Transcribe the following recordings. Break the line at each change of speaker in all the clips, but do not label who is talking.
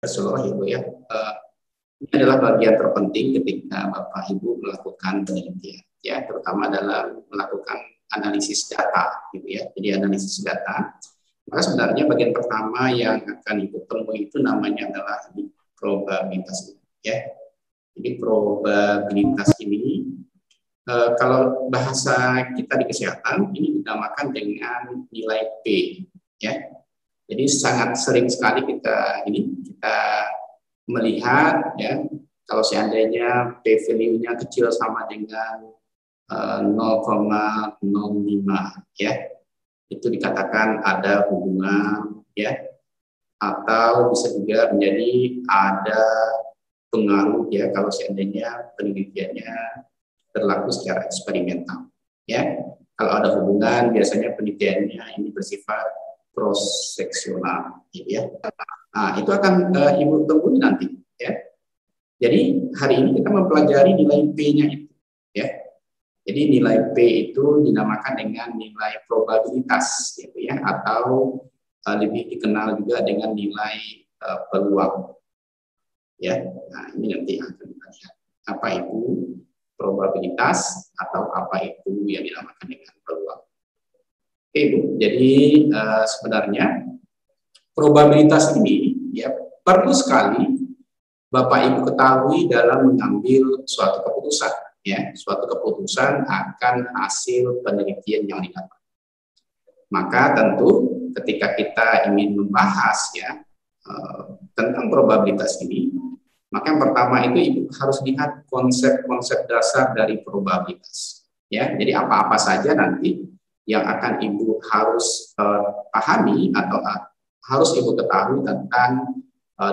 Rasulullah Ibu ya. Ini adalah bagian terpenting ketika Bapak Ibu melakukan penelitian ya, terutama dalam melakukan analisis data gitu ya. Jadi analisis data, maka sebenarnya bagian pertama yang akan Ibu temui itu namanya adalah probabilitas ya. Jadi probabilitas ini kalau bahasa kita di kesehatan ini dinamakan dengan nilai P ya. Jadi sangat sering sekali kita melihat ya, kalau seandainya P value-nya kecil sama dengan 0,05 ya, itu dikatakan ada hubungan ya, atau bisa juga menjadi ada pengaruh ya kalau seandainya penelitiannya berlaku secara eksperimental ya. Kalau ada hubungan biasanya penelitiannya ini bersifat cross seksional gitu ya. Nah, itu akan Ibu temui nanti ya. Jadi hari ini kita mempelajari nilai P-nya itu ya. Jadi nilai P itu dinamakan dengan nilai probabilitas gitu ya, atau lebih dikenal juga dengan nilai peluang. Ya. Nah, ini nanti akan kita lihat apa itu probabilitas atau apa itu yang dinamakan dengan peluang. Oke, Bu. Jadi sebenarnya probabilitas ini ya perlu sekali Bapak Ibu ketahui dalam mengambil suatu keputusan ya, suatu keputusan akan hasil penelitian yang didapat. Maka tentu ketika kita ingin membahas ya tentang probabilitas ini, maka yang pertama itu Ibu harus lihat konsep-konsep dasar dari probabilitas ya. Jadi apa-apa saja nanti yang akan Ibu harus pahami atau harus Ibu ketahui tentang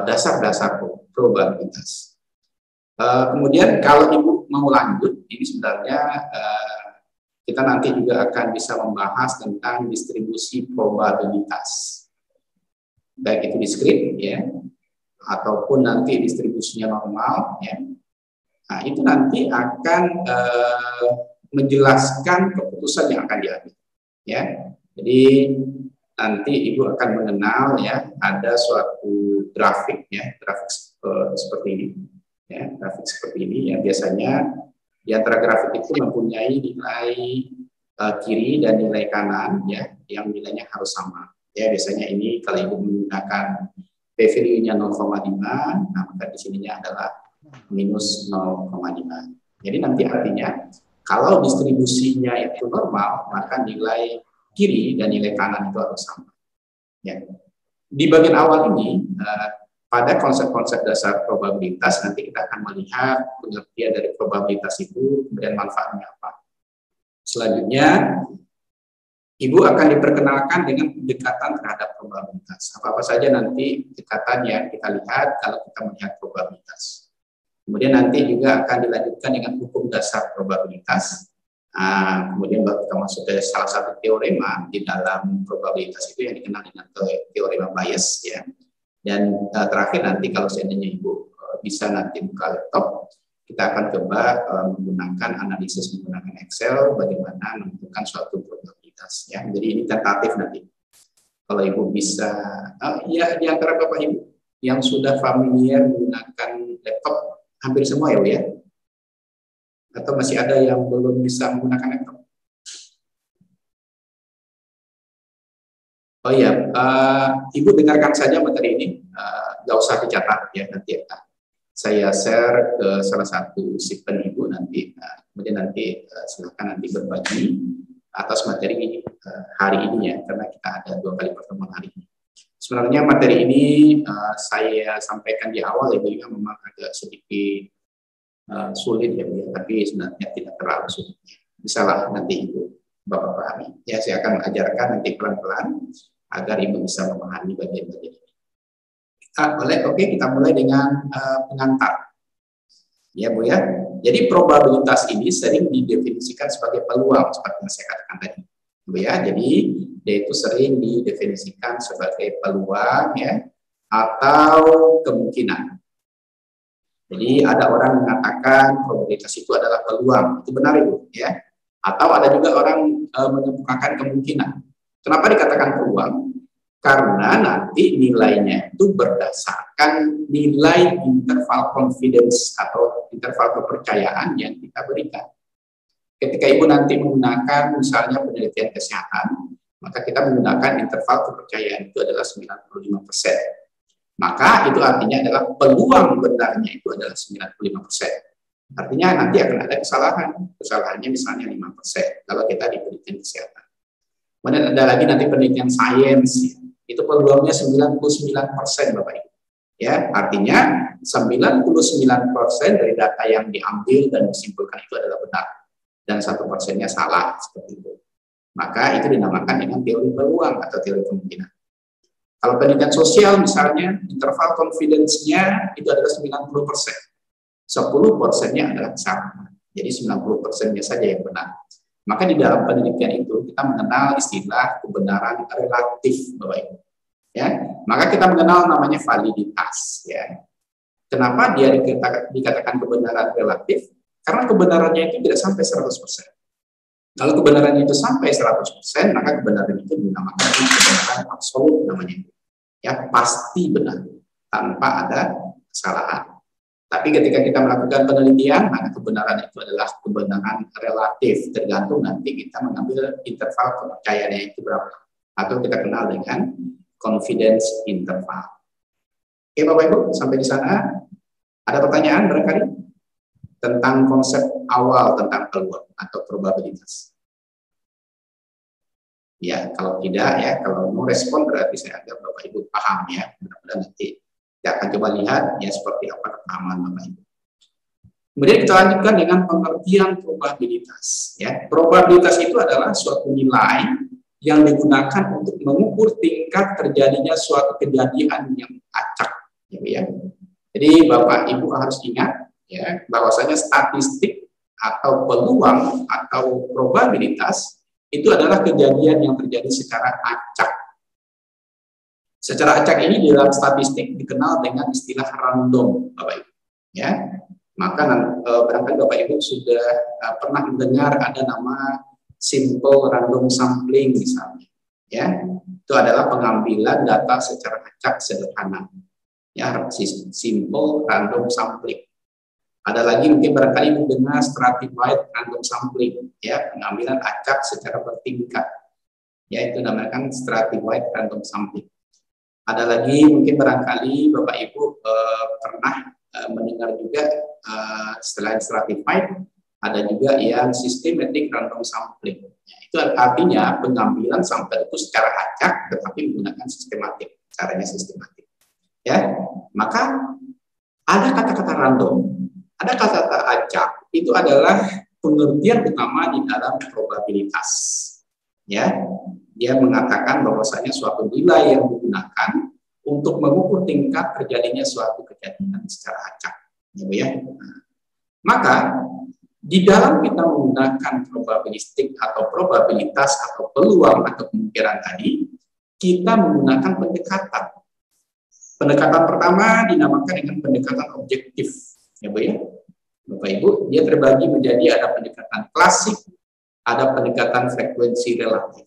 dasar-dasar probabilitas. Kemudian kalau Ibu mau lanjut, ini sebenarnya kita nanti juga akan bisa membahas tentang distribusi probabilitas. Baik itu diskrit ya, ataupun nanti distribusinya normal ya. Nah, itu nanti akan menjelaskan keputusan yang akan diambil ya. Jadi nanti Ibu akan mengenal ya, ada suatu grafik ya, grafik seperti ini ya, grafik seperti ini yang biasanya di antara grafik itu mempunyai nilai kiri dan nilai kanan ya, yang nilainya harus sama ya. Biasanya ini kalau Ibu menggunakan P value-nya 0,5, nah maka di sininya adalah minus 0,5. Jadi nanti artinya kalau distribusinya itu normal, maka nilai kiri dan nilai kanan itu harus sama. Ya. Di bagian awal ini, pada konsep-konsep dasar probabilitas, nanti kita akan melihat pengertian dari probabilitas itu, kemudian manfaatnya apa. Selanjutnya, Ibu akan diperkenalkan dengan pendekatan terhadap probabilitas. Apa-apa saja nanti pendekatan yang kita lihat kalau kita melihat probabilitas. Kemudian nanti juga akan dilanjutkan dengan hukum dasar probabilitas. Kemudian baru kita masuk ke salah satu teorema di dalam probabilitas itu yang dikenal dengan teorema Bayes ya. Dan terakhir nanti kalau seandainya Ibu bisa nanti buka laptop, kita akan coba menggunakan analisis menggunakan Excel bagaimana menentukan suatu probabilitas ya. Jadi ini tentatif nanti. Kalau Ibu bisa ya di antara Bapak Ibu yang sudah familiar menggunakan laptop hampir semua ya Bu ya. Atau masih ada yang belum bisa menggunakan laptop? Oh iya, Ibu dengarkan saja materi ini, nggak usah dicatat ya, nanti saya share ke salah satu sipen Ibu nanti, kemudian nanti silakan nanti berbagi atas materi hari ini ya, karena kita ada 2 kali pertemuan hari ini. Sebenarnya materi ini saya sampaikan di awal ya, juga memang agak sedikit sulit ya, tapi sebenarnya tidak terlalu sulit. Misalnya nanti Ibu Bapak pahami. Ya, saya akan mengajarkan nanti pelan-pelan agar Ibu bisa memahami bagian-bagian ini. Oke, kita mulai dengan pengantar. Ya Bu ya. Jadi probabilitas ini sering didefinisikan sebagai peluang seperti yang saya katakan tadi. Bu ya. Jadi dia itu sering didefinisikan sebagai peluang ya, atau kemungkinan. Jadi ada orang mengatakan probabilitas itu adalah peluang, itu benar Ibu ya. Atau ada juga orang mengemukakan kemungkinan. Kenapa dikatakan peluang? Karena nanti nilainya itu berdasarkan nilai interval confidence atau interval kepercayaan yang kita berikan. Ketika Ibu nanti menggunakan misalnya penelitian kesehatan, maka kita menggunakan interval kepercayaan itu adalah 95%. Maka itu artinya adalah peluang benarnya itu adalah 95%. Artinya nanti akan ada kesalahan. Kesalahannya misalnya 5% kalau kita di penelitian kesehatan. Kemudian ada lagi nanti penelitian sains, itu peluangnya 99% Bapak Ibu. Ya, artinya 99% dari data yang diambil dan disimpulkan itu adalah benar dan 1%-nya salah seperti itu. Maka itu dinamakan dengan teori peluang atau teori kemungkinan. Kalau penelitian sosial misalnya interval confidence-nya itu adalah 90%. 10%-nya adalah salah. Jadi 90%-nya saja yang benar. Maka di dalam penelitian itu kita mengenal istilah kebenaran relatif, Bapak Ibu. Ya, maka kita mengenal namanya validitas. Ya, kenapa dia dikatakan kebenaran relatif? Karena kebenarannya itu tidak sampai 100%. Kalau kebenarannya itu sampai 100%, maka kebenaran itu dinamakan kebenaran absolut namanya. Ya, pasti benar tanpa ada kesalahan. Tapi ketika kita melakukan penelitian, maka kebenaran itu adalah kebenaran relatif, tergantung nanti kita mengambil interval kepercayaannya itu berapa, atau kita kenal dengan confidence interval. Oke Bapak Ibu, sampai di sana ada pertanyaan barangkali tentang konsep awal tentang peluang atau probabilitas? Ya, kalau tidak ya, kalau mau respon berarti saya anggap Bapak Ibu paham ya, mudah-mudahan nanti kita akan coba lihat ya seperti apa kepahaman Bapak Ibu. Kemudian kita lanjutkan dengan pengertian probabilitas. Ya, probabilitas itu adalah suatu nilai yang digunakan untuk mengukur tingkat terjadinya suatu kejadian yang acak. Ya. Jadi Bapak Ibu harus ingat ya bahwasanya statistik atau peluang atau probabilitas itu adalah kejadian yang terjadi secara acak. Secara acak ini di dalam statistik dikenal dengan istilah random, Bapak Ibu. Ya, maka barangkali Bapak Ibu sudah pernah mendengar ada nama simple random sampling misalnya. Ya, itu adalah pengambilan data secara acak sederhana. Ya, simple random sampling. Ada lagi mungkin barangkali mendengar stratified random sampling, ya, pengambilan acak secara bertingkat. Ya, itu dinamakan stratified random sampling. Ada lagi mungkin barangkali Bapak Ibu pernah mendengar juga selain stratified, ada juga yang systematic random sampling. Ya, itu artinya pengambilan sampel itu secara acak tetapi menggunakan sistematik, caranya sistematik. Ya, maka ada kata-kata random, ada kata-kata acak, itu adalah pengertian utama di dalam probabilitas. Ya, dia mengatakan bahwasanya suatu nilai yang digunakan untuk mengukur tingkat terjadinya suatu kejadian secara acak. Ya. Maka di dalam kita menggunakan probabilistik atau probabilitas atau peluang atau kemungkinan tadi, kita menggunakan pendekatan. Pendekatan pertama dinamakan dengan pendekatan objektif. Ya, Bu ya. Bapak Ibu, dia terbagi menjadi ada pendekatan klasik, ada pendekatan frekuensi relatif.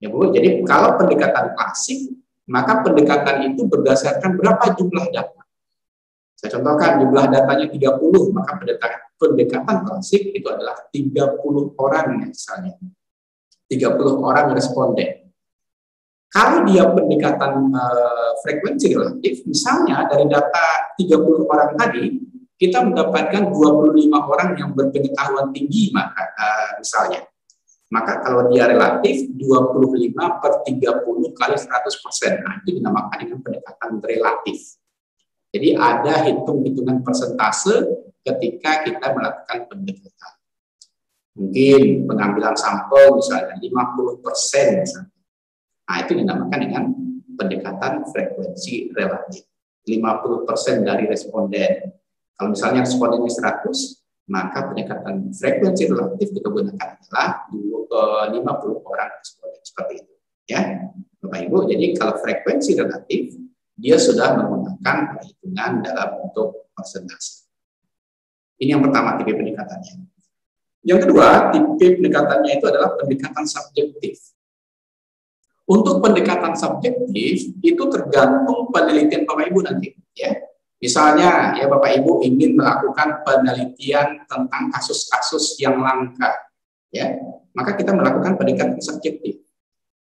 Ya Bu, jadi kalau pendekatan klasik, maka pendekatan itu berdasarkan berapa jumlah data. Saya contohkan jumlah datanya 30, maka pendekatan klasik itu adalah 30 orang misalnya. 30 orang responden. Kalau dia pendekatan frekuensi relatif, misalnya dari data 30 orang tadi, kita mendapatkan 25 orang yang berpengetahuan tinggi, maka misalnya. Maka kalau dia relatif, 25 per 30 kali 100%. Nah, itu dinamakan dengan pendekatan relatif. Jadi ada hitung-hitungan persentase ketika kita melakukan pendekatan. Mungkin pengambilan sampel misalnya 50% misalnya. Nah, itu dinamakan dengan pendekatan frekuensi relatif. 50% dari responden. Kalau misalnya respondennya 100, maka pendekatan frekuensi relatif kita gunakan adalah 50 orang responden seperti itu. Ya, Bapak Ibu. Jadi kalau frekuensi relatif, dia sudah menggunakan perhitungan dalam bentuk persentase. Ini yang pertama tipe pendekatannya. Yang kedua, tipe pendekatannya itu adalah pendekatan subjektif. Untuk pendekatan subjektif itu tergantung penelitian Bapak Ibu nanti, ya. Misalnya, ya Bapak Ibu ingin melakukan penelitian tentang kasus-kasus yang langka, ya, maka kita melakukan pendekatan subjektif.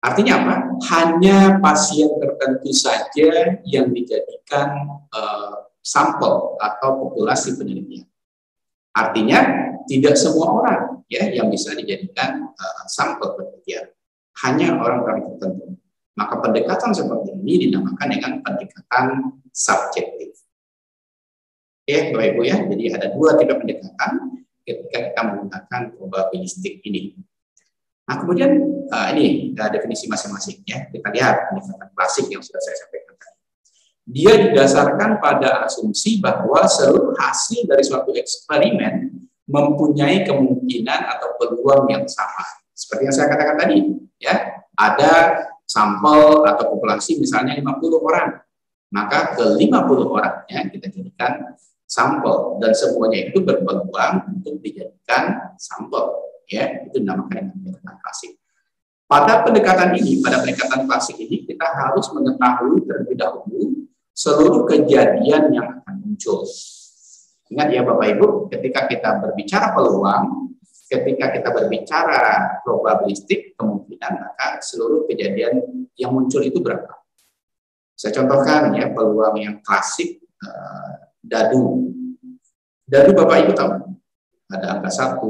Artinya apa? Hanya pasien tertentu saja yang dijadikan sampel atau populasi penelitian. Artinya tidak semua orang ya yang bisa dijadikan sampel penelitian, hanya orang-orang tertentu. Maka pendekatan seperti ini dinamakan dengan pendekatan subjektif. Oke, Bapak Ibu ya, jadi ada dua tipe pendekatan ketika kita menggunakan probabilistik ini. Nah, kemudian ini definisi masing-masing ya. Kita lihat pendekatan klasik yang sudah saya sampaikan tadi. Dia didasarkan pada asumsi bahwa seluruh hasil dari suatu eksperimen mempunyai kemungkinan atau peluang yang sama. Seperti yang saya katakan tadi, ya, ada sampel atau populasi misalnya 50 orang. Maka ke 50 orangnya kita jadikan sampel dan semuanya itu berpeluang untuk dijadikan sampel, ya. Itu dinamakan pendekatan klasik. Pada pendekatan klasik ini kita harus mengetahui terlebih dahulu seluruh kejadian yang akan muncul. Ingat ya Bapak Ibu, ketika kita berbicara peluang, ketika kita berbicara probabilistik kemungkinan, maka seluruh kejadian yang muncul itu berapa? Saya contohkan ya peluang yang klasik, dadu. Dadu Bapak Ibu tahu, ada angka 1,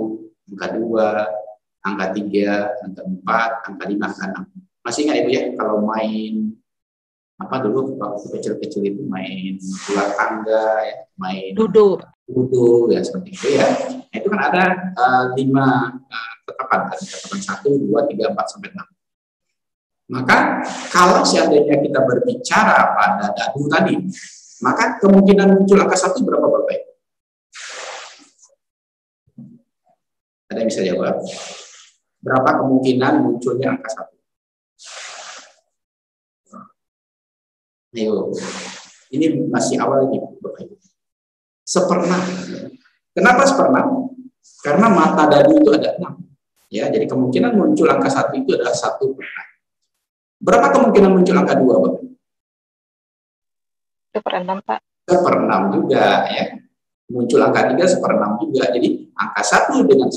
angka 2, angka 3, angka 4, angka 5, angka 6. Masih ingat Ibu ya, kalau main apa dulu waktu kecil-kecil itu main ular tangga ya, main dudu ya seperti itu ya. Nah, itu kan ada 5 tetapan, ada tetapan 1, 2, 3, 4 sampai 6. Maka kalau seandainya kita berbicara pada dadu tadi, maka kemungkinan muncul angka 1 berapa Bapak Ibu? Ada yang bisa jawab? Berapa kemungkinan munculnya angka 1? Ayo, ini masih awal lagi, Bapak Ibu. 1/6. Kenapa 1/6? Karena mata dadu itu ada 6. Ya, jadi kemungkinan muncul angka 1 itu adalah 1/6. Berapa kemungkinan muncul angka 2, Bapak?
1/6, Pak.
1/6 juga, ya. Muncul angka 3 1/6 juga. Jadi angka 1 dengan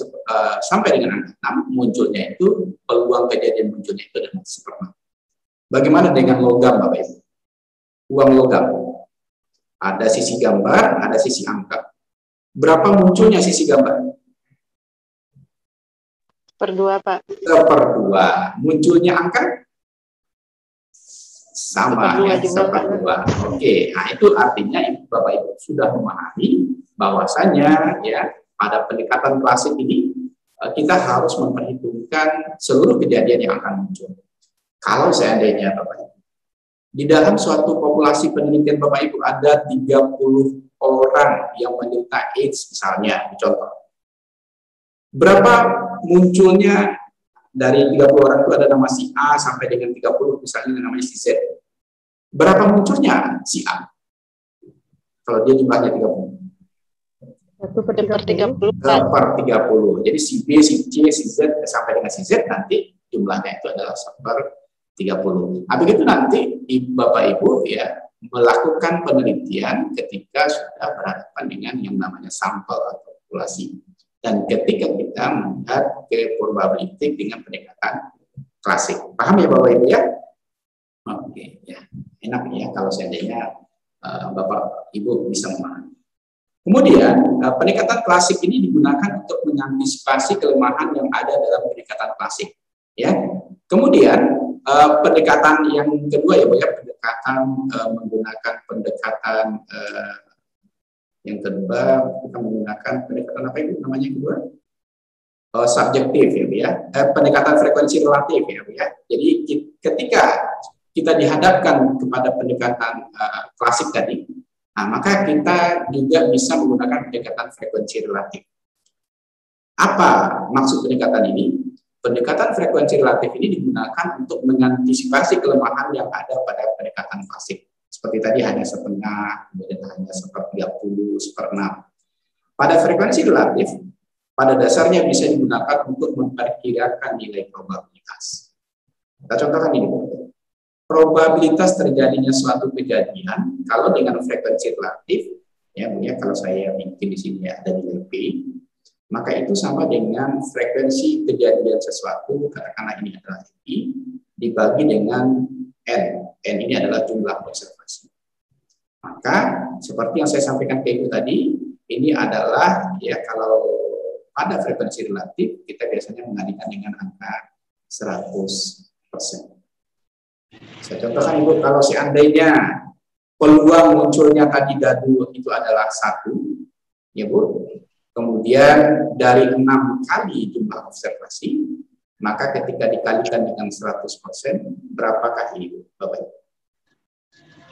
sampai dengan angka 6 munculnya itu, peluang kejadian munculnya itu adalah 1/6. Bagaimana dengan logam, Bapak Ibu? Uang logam. Ada sisi gambar, ada sisi angka. Berapa munculnya sisi gambar?
1/2, Pak.
1/2. Munculnya angka? Sama ya, 1/2. Oke, nah itu artinya Bapak Ibu sudah memahami bahwasanya ya pada pendekatan klasik ini kita harus memperhitungkan seluruh kejadian yang akan muncul. Kalau seandainya Bapak Ibu di dalam suatu populasi penelitian Bapak Ibu ada 30 orang yang menderita AIDS misalnya, contoh. Berapa munculnya dari 30 orang itu ada nama si A sampai dengan 30 misalnya namanya si Z. Berapa munculnya si A? Kalau dia jumlahnya 30.
1/30.
1/30. Jadi si B, si C, si Z sampai dengan si Z nanti jumlahnya itu adalah 1/30. Nah, begitu nanti Bapak Ibu ya melakukan penelitian ketika sudah berhadapan dengan yang namanya sampel atau populasi. Dan ketika kita melihat ke probabilistik dengan pendekatan klasik. Paham ya Bapak Ibu ya? Oke, ya. Enak ya kalau seandainya Bapak Ibu bisa memahami. Kemudian pendekatan klasik ini digunakan untuk mengantisipasi kelemahan yang ada dalam pendekatan klasik. Ya. Kemudian pendekatan yang kedua ya, Bu ya, pendekatan menggunakan pendekatan yang kedua kita menggunakan pendekatan apa itu namanya yang kedua? Subjektif ya, Bu ya. Pendekatan frekuensi relatif ya, Bu ya. Jadi ketika kita dihadapkan kepada pendekatan klasik tadi, nah, maka kita juga bisa menggunakan pendekatan frekuensi relatif. Apa maksud pendekatan ini? Pendekatan frekuensi relatif ini digunakan untuk mengantisipasi kelemahan yang ada pada pendekatan klasik. Seperti tadi hanya 1/2, kemudian hanya 1/30, 1/6. Pada frekuensi relatif, pada dasarnya bisa digunakan untuk memperkirakan nilai probabilitas. Kita contohkan ini. Probabilitas terjadinya suatu kejadian kalau dengan frekuensi relatif, ya, kalau saya bikin di sini ada nilai P, maka itu sama dengan frekuensi kejadian sesuatu, katakanlah ini adalah I, dibagi dengan N. N ini adalah jumlah observasi. Maka seperti yang saya sampaikan ke Ibu tadi, ini adalah ya kalau pada frekuensi relatif kita biasanya mengalihkan dengan angka 100%. Saya contohkan Ibu, kalau seandainya peluang munculnya tadi dadu itu adalah 1, ya Bu, kemudian dari 6 kali jumlah observasi, maka ketika dikalikan dengan 100%, berapakah ini Bapak Ibu?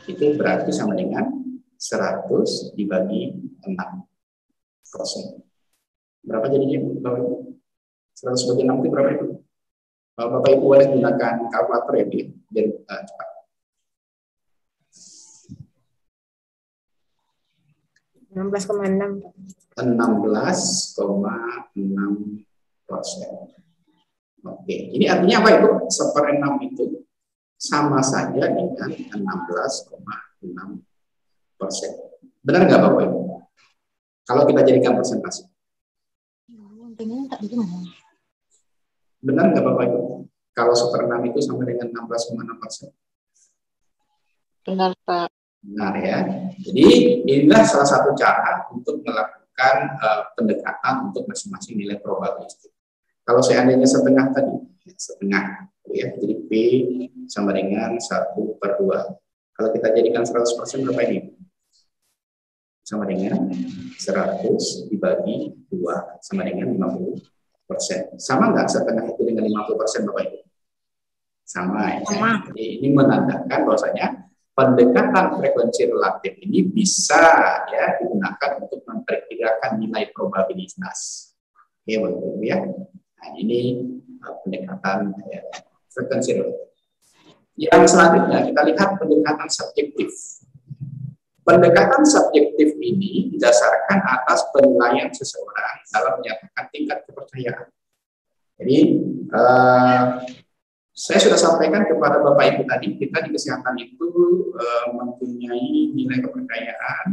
Itu berarti sama dengan 100 dibagi 6%. Berapa jadinya Bapak Ibu? 100 bagi 6 itu berapa itu? Bapak Ibu boleh gunakan kalkulator ya, biar cepat.
16,6.
16,6%. Oke, ini artinya apa Ibu? 1/6 itu sama saja dengan 16,6%. Benar nggak Bapak Ibu? Kalau kita jadikan persentase. Benar nggak Bapak Ibu? Kalau 1/6 itu sama dengan 16,6%.
Benar Pak.
Benar ya. Jadi inilah salah satu cara untuk melakukan pendekatan untuk masing-masing nilai probabilistik. Kalau seandainya setengah tadi, setengah, ya, jadi P sama dengan 1/2. Kalau kita jadikan 100% berapa ini? Sama dengan 100 dibagi 2, sama dengan 50%. Sama nggak setengah itu dengan 50% Bapak Ibu? Sama. Ya. Jadi ini menandakan bahwasanya pendekatan frekuensi relatif ini bisa ya digunakan untuk memperkirakan nilai probabilitas. Oke, Bapak Ibu ya. Nah, ini pendekatan ya, frekuensi relatif. Yang selanjutnya kita lihat pendekatan subjektif. Pendekatan subjektif ini didasarkan atas penilaian seseorang dalam menyatakan tingkat kepercayaan. Jadi saya sudah sampaikan kepada Bapak Ibu tadi, kita di kesehatan itu mempunyai nilai kepercayaan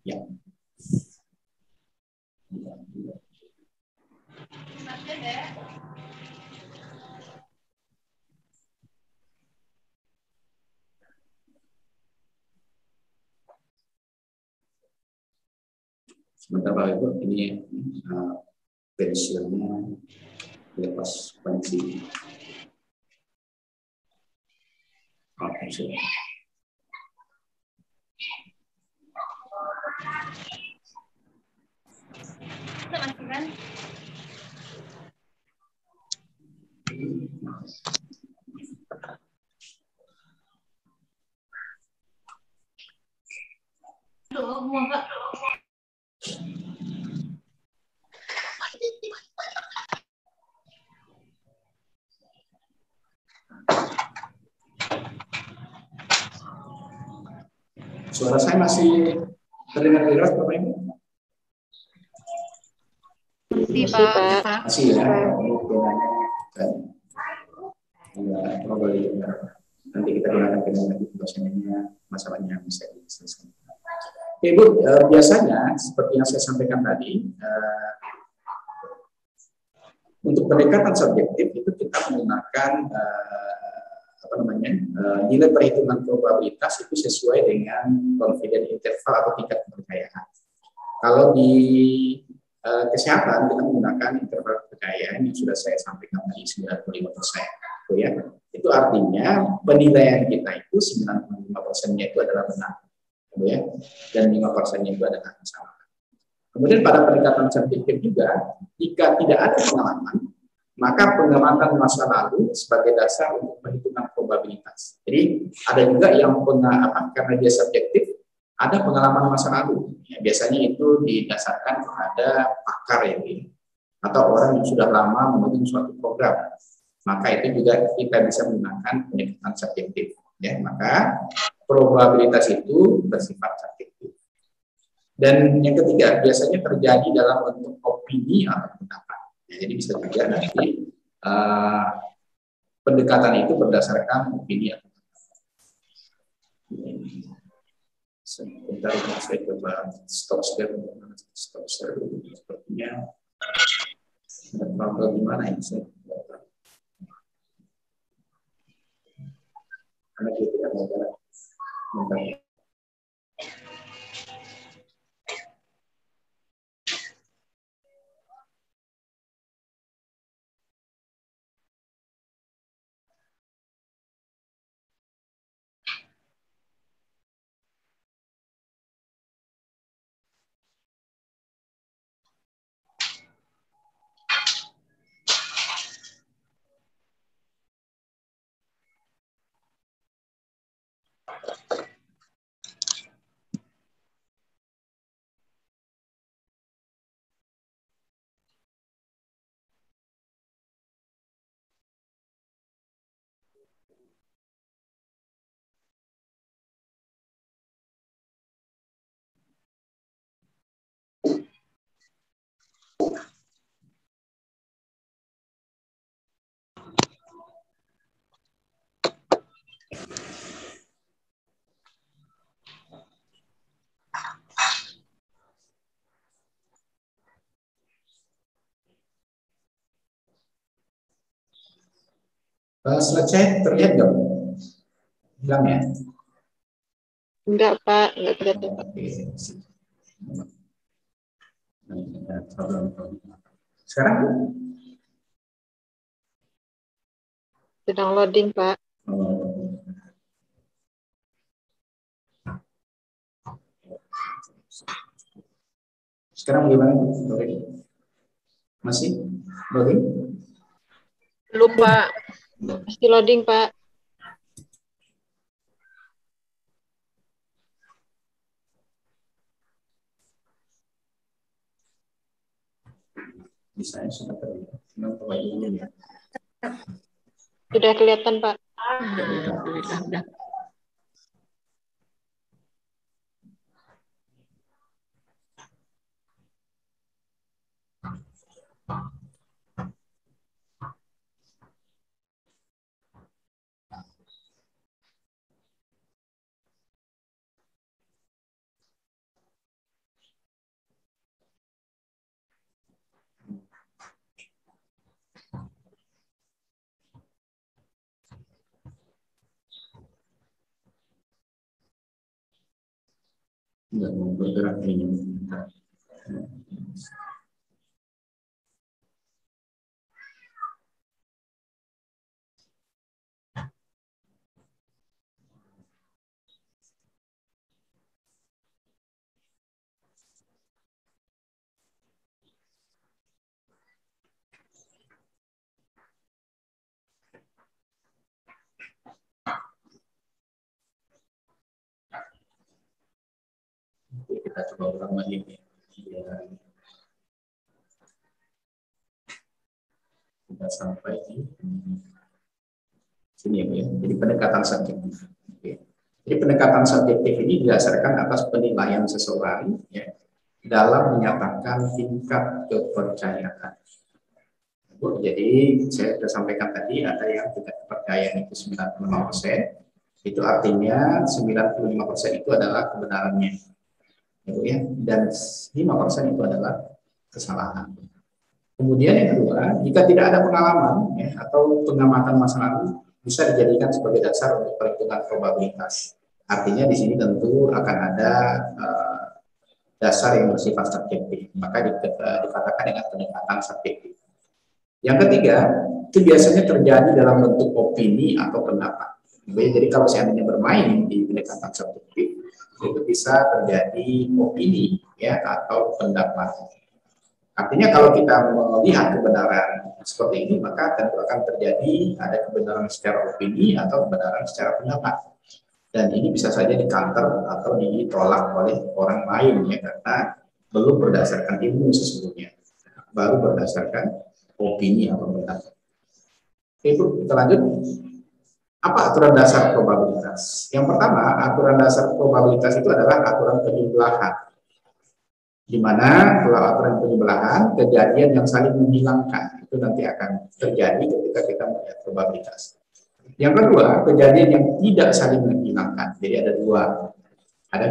ya. Sebentar Pak Ibu, ini pensiunnya lepas pensi. Oke, sudah. Suara saya masih terdengar jelas Bapak Ibu?
Masih Pak.
Masih ya. Nanti kita gunakan lagi dosennya, masalahnya bisa diselesaikan. Oke Bu, biasanya seperti yang saya sampaikan tadi, untuk pendekatan subjektif itu kita menggunakan nilai perhitungan probabilitas itu sesuai dengan confidence interval atau tingkat kepercayaan. Kalau di kesehatan kita menggunakan interval kepercayaan yang sudah saya sampaikan tadi 95%, ya. Itu artinya penilaian kita itu 95%-nya itu adalah benar, ya, dan 5%-nya itu adalah salah. Kemudian pada pendekatan subjektif juga, jika tidak ada pengalaman, maka pengamatan masa lalu sebagai dasar untuk perhitungan probabilitas. Jadi ada juga yang karena dia subjektif, ada pengalaman masa lalu. Ya, biasanya itu didasarkan kepada pakar ya, atau orang yang sudah lama membangun suatu program. Maka itu juga kita bisa menggunakan pendekatan subjektif. Ya, maka probabilitas itu bersifat subjektif. Dan yang ketiga, biasanya terjadi dalam bentuk opini atau pendapat. Ya, jadi bisa juga nanti pendekatan itu berdasarkan opini atau pendapat. Sebentar, saya coba stop share dulu. Sepertinya ada problem di mana ini saya. Karena dia tidak mau jalan. Selesai, terlihat nggak? Hilang ya?
Enggak, Pak. Enggak kelihatan, Pak.
Sekarang?
Sedang loading, Pak.
Sekarang gimana? Masih loading?
Belum, Pak. Masih loading, Pak.
Bisa sudah terlihat.
Sudah kelihatan, Pak.
Alhamdulillah, udah.
Nggak mau bergerak ini. Kita coba ulang lagi. Ya. Kita sampai di sini ya. Jadi pendekatan subjektif. Jadi pendekatan subjektif ini didasarkan atas penilaian seseorang ya, dalam menyatakan tingkat kepercayaan. Jadi saya sudah sampaikan tadi ada yang tingkat kepercayaan itu 95%. Itu artinya 95% itu adalah kebenarannya. Ya, dan 5% itu adalah kesalahan. Kemudian yang kedua, jika tidak ada pengalaman ya, atau pengamatan masa lalu, bisa dijadikan sebagai dasar untuk perhitungan probabilitas. Artinya di sini tentu akan ada dasar yang bersifat subjektif, maka dikatakan dengan pendekatan subjektif. Yang ketiga, itu biasanya terjadi dalam bentuk opini atau pendapat. Jadi kalau seandainya bermain di pendekatan subjektif, itu bisa terjadi opini ya atau pendapat. Artinya kalau kita melihat kebenaran seperti ini, maka tentu akan terjadi ada kebenaran secara opini atau kebenaran secara pendapat. Dan ini bisa saja di-counter atau ditolak oleh orang lain ya, karena belum berdasarkan ilmu sesungguhnya, baru berdasarkan opini atau pendapat. Oke, Bu, kita lanjut. Apa aturan dasar probabilitas? Yang pertama, aturan dasar probabilitas itu adalah aturan penjumlahan. Di mana kalau aturan penjumlahan, kejadian yang saling menghilangkan itu nanti akan terjadi ketika kita melihat probabilitas. Yang kedua, kejadian yang tidak saling menghilangkan. Jadi ada dua. Ada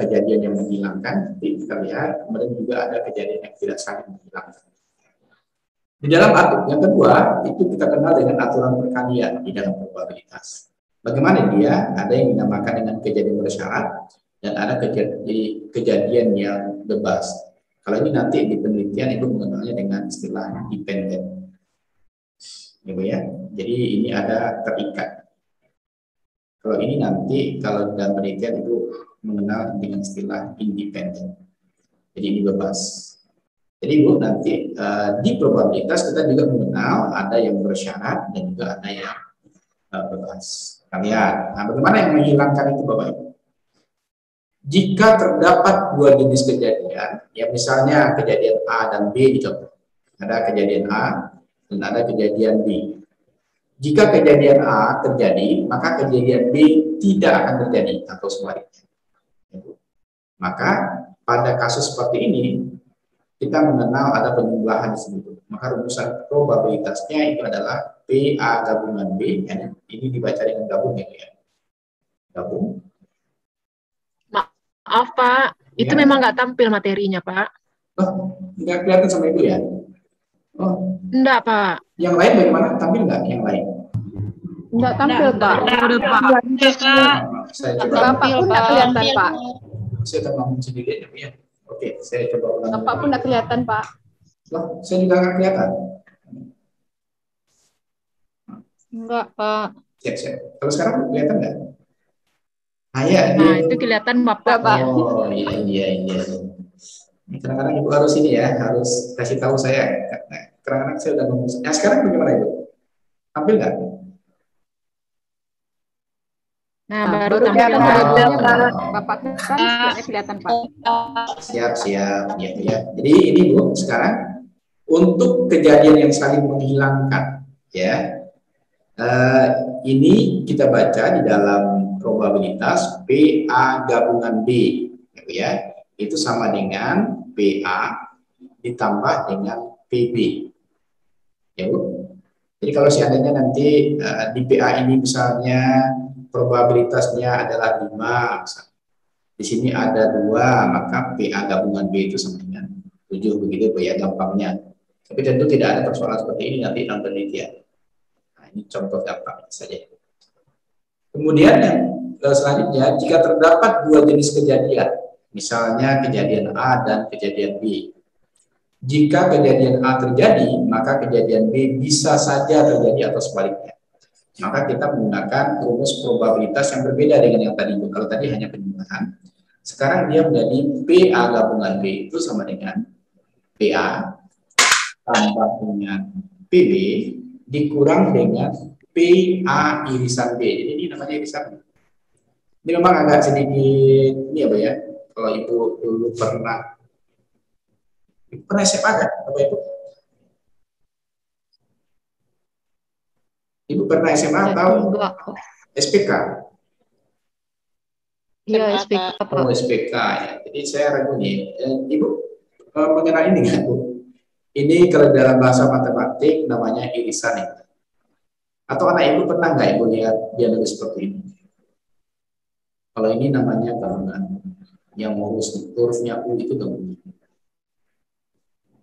kejadian yang menghilangkan, nanti kita lihat, kemudian juga ada kejadian yang tidak saling menghilangkan. Di dalam aturan yang kedua, itu kita kenal dengan aturan perkalian di dalam probabilitas. Bagaimana dia? Ada yang dinamakan dengan kejadian bersyarat, dan ada kejadian yang bebas. Kalau ini nanti di penelitian itu mengenalnya dengan istilah dependent. Ya, jadi ini ada terikat. Kalau ini nanti kalau dalam penelitian itu mengenal dengan istilah independen. Jadi ini bebas. Jadi Bu, nanti di probabilitas kita juga mengenal ada yang bersyarat dan juga ada yang bebas. Kalian, nah bagaimana yang menghilangkan itu Bapak Ibu? Jika terdapat dua jenis kejadian, ya misalnya kejadian A dan B dicontoh. Ada kejadian A dan ada kejadian B. Jika kejadian A terjadi, maka kejadian B tidak akan terjadi atau sebaliknya. Maka pada kasus seperti ini kita mengenal ada penjumlahan di sini. Maka rumusan probabilitasnya itu adalah PA gabungan B. Ini dibaca dengan gabung ya. Gabung.
Maaf Pak,
Ya.
itu memang nggak tampil materinya Pak.
Oh, nggak kelihatan sama Ibu ya? Oh,
Enggak Pak.
yang lain bagaimana? Tampil nggak yang lain?
Enggak tampil, Pak.
Saya coba.
Bapak pun enggak kelihatan, Pak.
Saya akan ngomong sendiri aja ya. Oke, saya coba ulang.
Bapak pun enggak kelihatan, Pak.
Loh, saya juga nggak kelihatan.
Enggak, Pak.
Siap. Kalau sekarang kelihatan nggak? Ya,
Nah, itu kelihatan Bapak.
Oh, iya. Kadang-kadang Ibu harus ini ya, harus kasih tahu saya. Kadang-kadang saya udah ngomong. Nah, sekarang bagaimana Ibu? Tampil nggak?
Nah, baru tampil.
kelihatan
Oh.
Pak. Bapak kan kelihatan, Pak.
Siap. Ya. Jadi ini Bu, sekarang untuk kejadian yang saling menghilangkan, ya. Ini kita baca di dalam probabilitas PA gabungan B, ya. Itu sama dengan PA ditambah dengan PB, ya Bu. Jadi kalau seandainya nanti di PA ini misalnya probabilitasnya adalah 5, di sini ada 2, maka PA gabungan B itu sama dengan 7, begitu Bu ya gampangnya. Tapi tentu tidak ada persoalan seperti ini nanti dalam penelitian. Nah, ini contoh gampang saja. Kemudian yang selanjutnya, jika terdapat dua jenis kejadian, misalnya kejadian A dan kejadian B. Jika kejadian A terjadi, maka kejadian B bisa saja terjadi atau sebaliknya. Maka kita menggunakan rumus probabilitas yang berbeda dengan yang tadi. Kalau tadi hanya penjumlahan, sekarang dia menjadi PA gabungan B itu sama dengan PA tambah dengan PB dikurang dengan PA irisan B. Jadi ini namanya irisan B. Ini memang agak sedikit ini apa ya? Kalau Ibu dulu pernah SMA kan, Bapak Ibu? Ibu pernah SMA atau SPK?
Iya, SPK, Pak.
Oh, SPK ya. Jadi saya ragu nih. Ibu mengenal ini nggak, Bu? Ini kalau dalam bahasa matematik namanya irisan ya. Atau anak Ibu pernah nggak Ibu lihat dia nulis seperti ini? Kalau ini namanya gabungan. Yang lurus hurufnya U itu gabungan.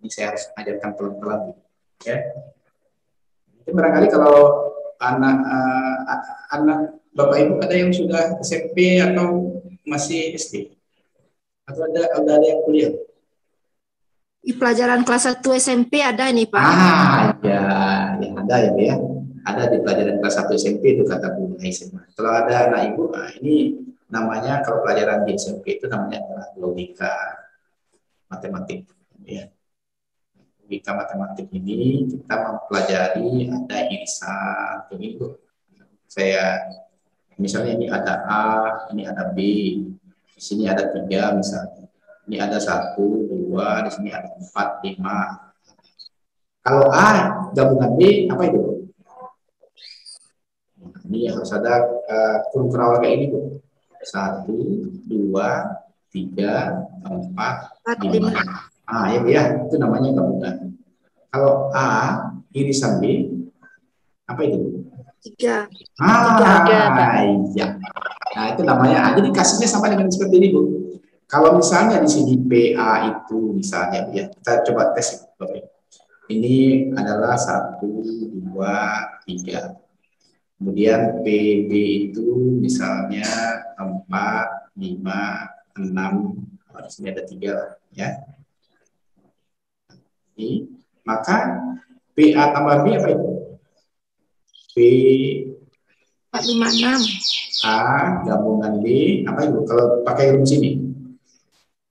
Ini saya harus ajarkan pelan-pelan ya. Jadi barangkali kalau anak Bapak Ibu ada yang sudah SMP atau masih SD? Atau udah ada yang kuliah?
Di pelajaran kelas 1 SMP ada nih Pak.
Ya ada ya. Ada di pelajaran kelas 1 SMP itu kata Bu SMA. Kalau ada anak Ibu, ini namanya kalau pelajaran di SMP itu namanya adalah logika matematik. Ya. Logika matematik ini kita mempelajari ada irisan, begitu. Saya misalnya ini ada A, ini ada B, di sini ada 3 misalnya. Ini ada 1, 2, di sini ada 4, 5. Kalau A gabungan B, apa itu? Ini harus ada kurung kerawal kayak ini, Bu. 1, 2, 3, 4, 5. Ya, Bu, ya, itu namanya gabungan. Kalau A irisan B, apa itu?
3.
Iya. Nah, itu namanya. Jadi kasusnya sama dengan seperti ini, Bu. Kalau misalnya di sini PA itu misalnya, ya, kita coba tes. Ini adalah 1, 2, 3. Kemudian PB itu misalnya 4, 5, 6. Di sini ada 3, ya. Ini, maka PA tambah B apa itu? P
456.
A gabungan B apa itu kalau pakai rumus ini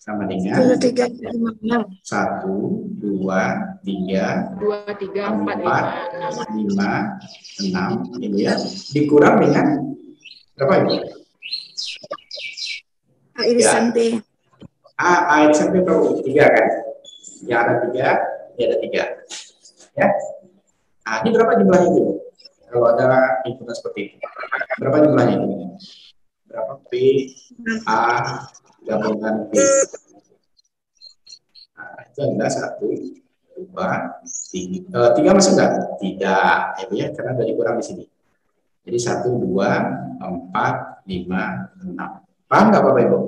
sama dengan
3, 56.
1, 2, 3,
2, 3, 4,
5, 6 ini ya dikurang dengan berapa itu?
A irisan B.
A irisan B berapa? 3 kan? Ya ada 3, ya ada 3. Ya. Nah, ini berapa jumlahnya itu? Kalau ada inputan seperti itu. Berapa jumlahnya itu? Berapa P, A, gabungan B. Nah, itu adalah 1, 2, 3. 3 masuk enggak? Tidak. Ya, karena ada dikurang di sini. Jadi 1, 2, 4, 5, 6. Paham nggak Bapak Ibu?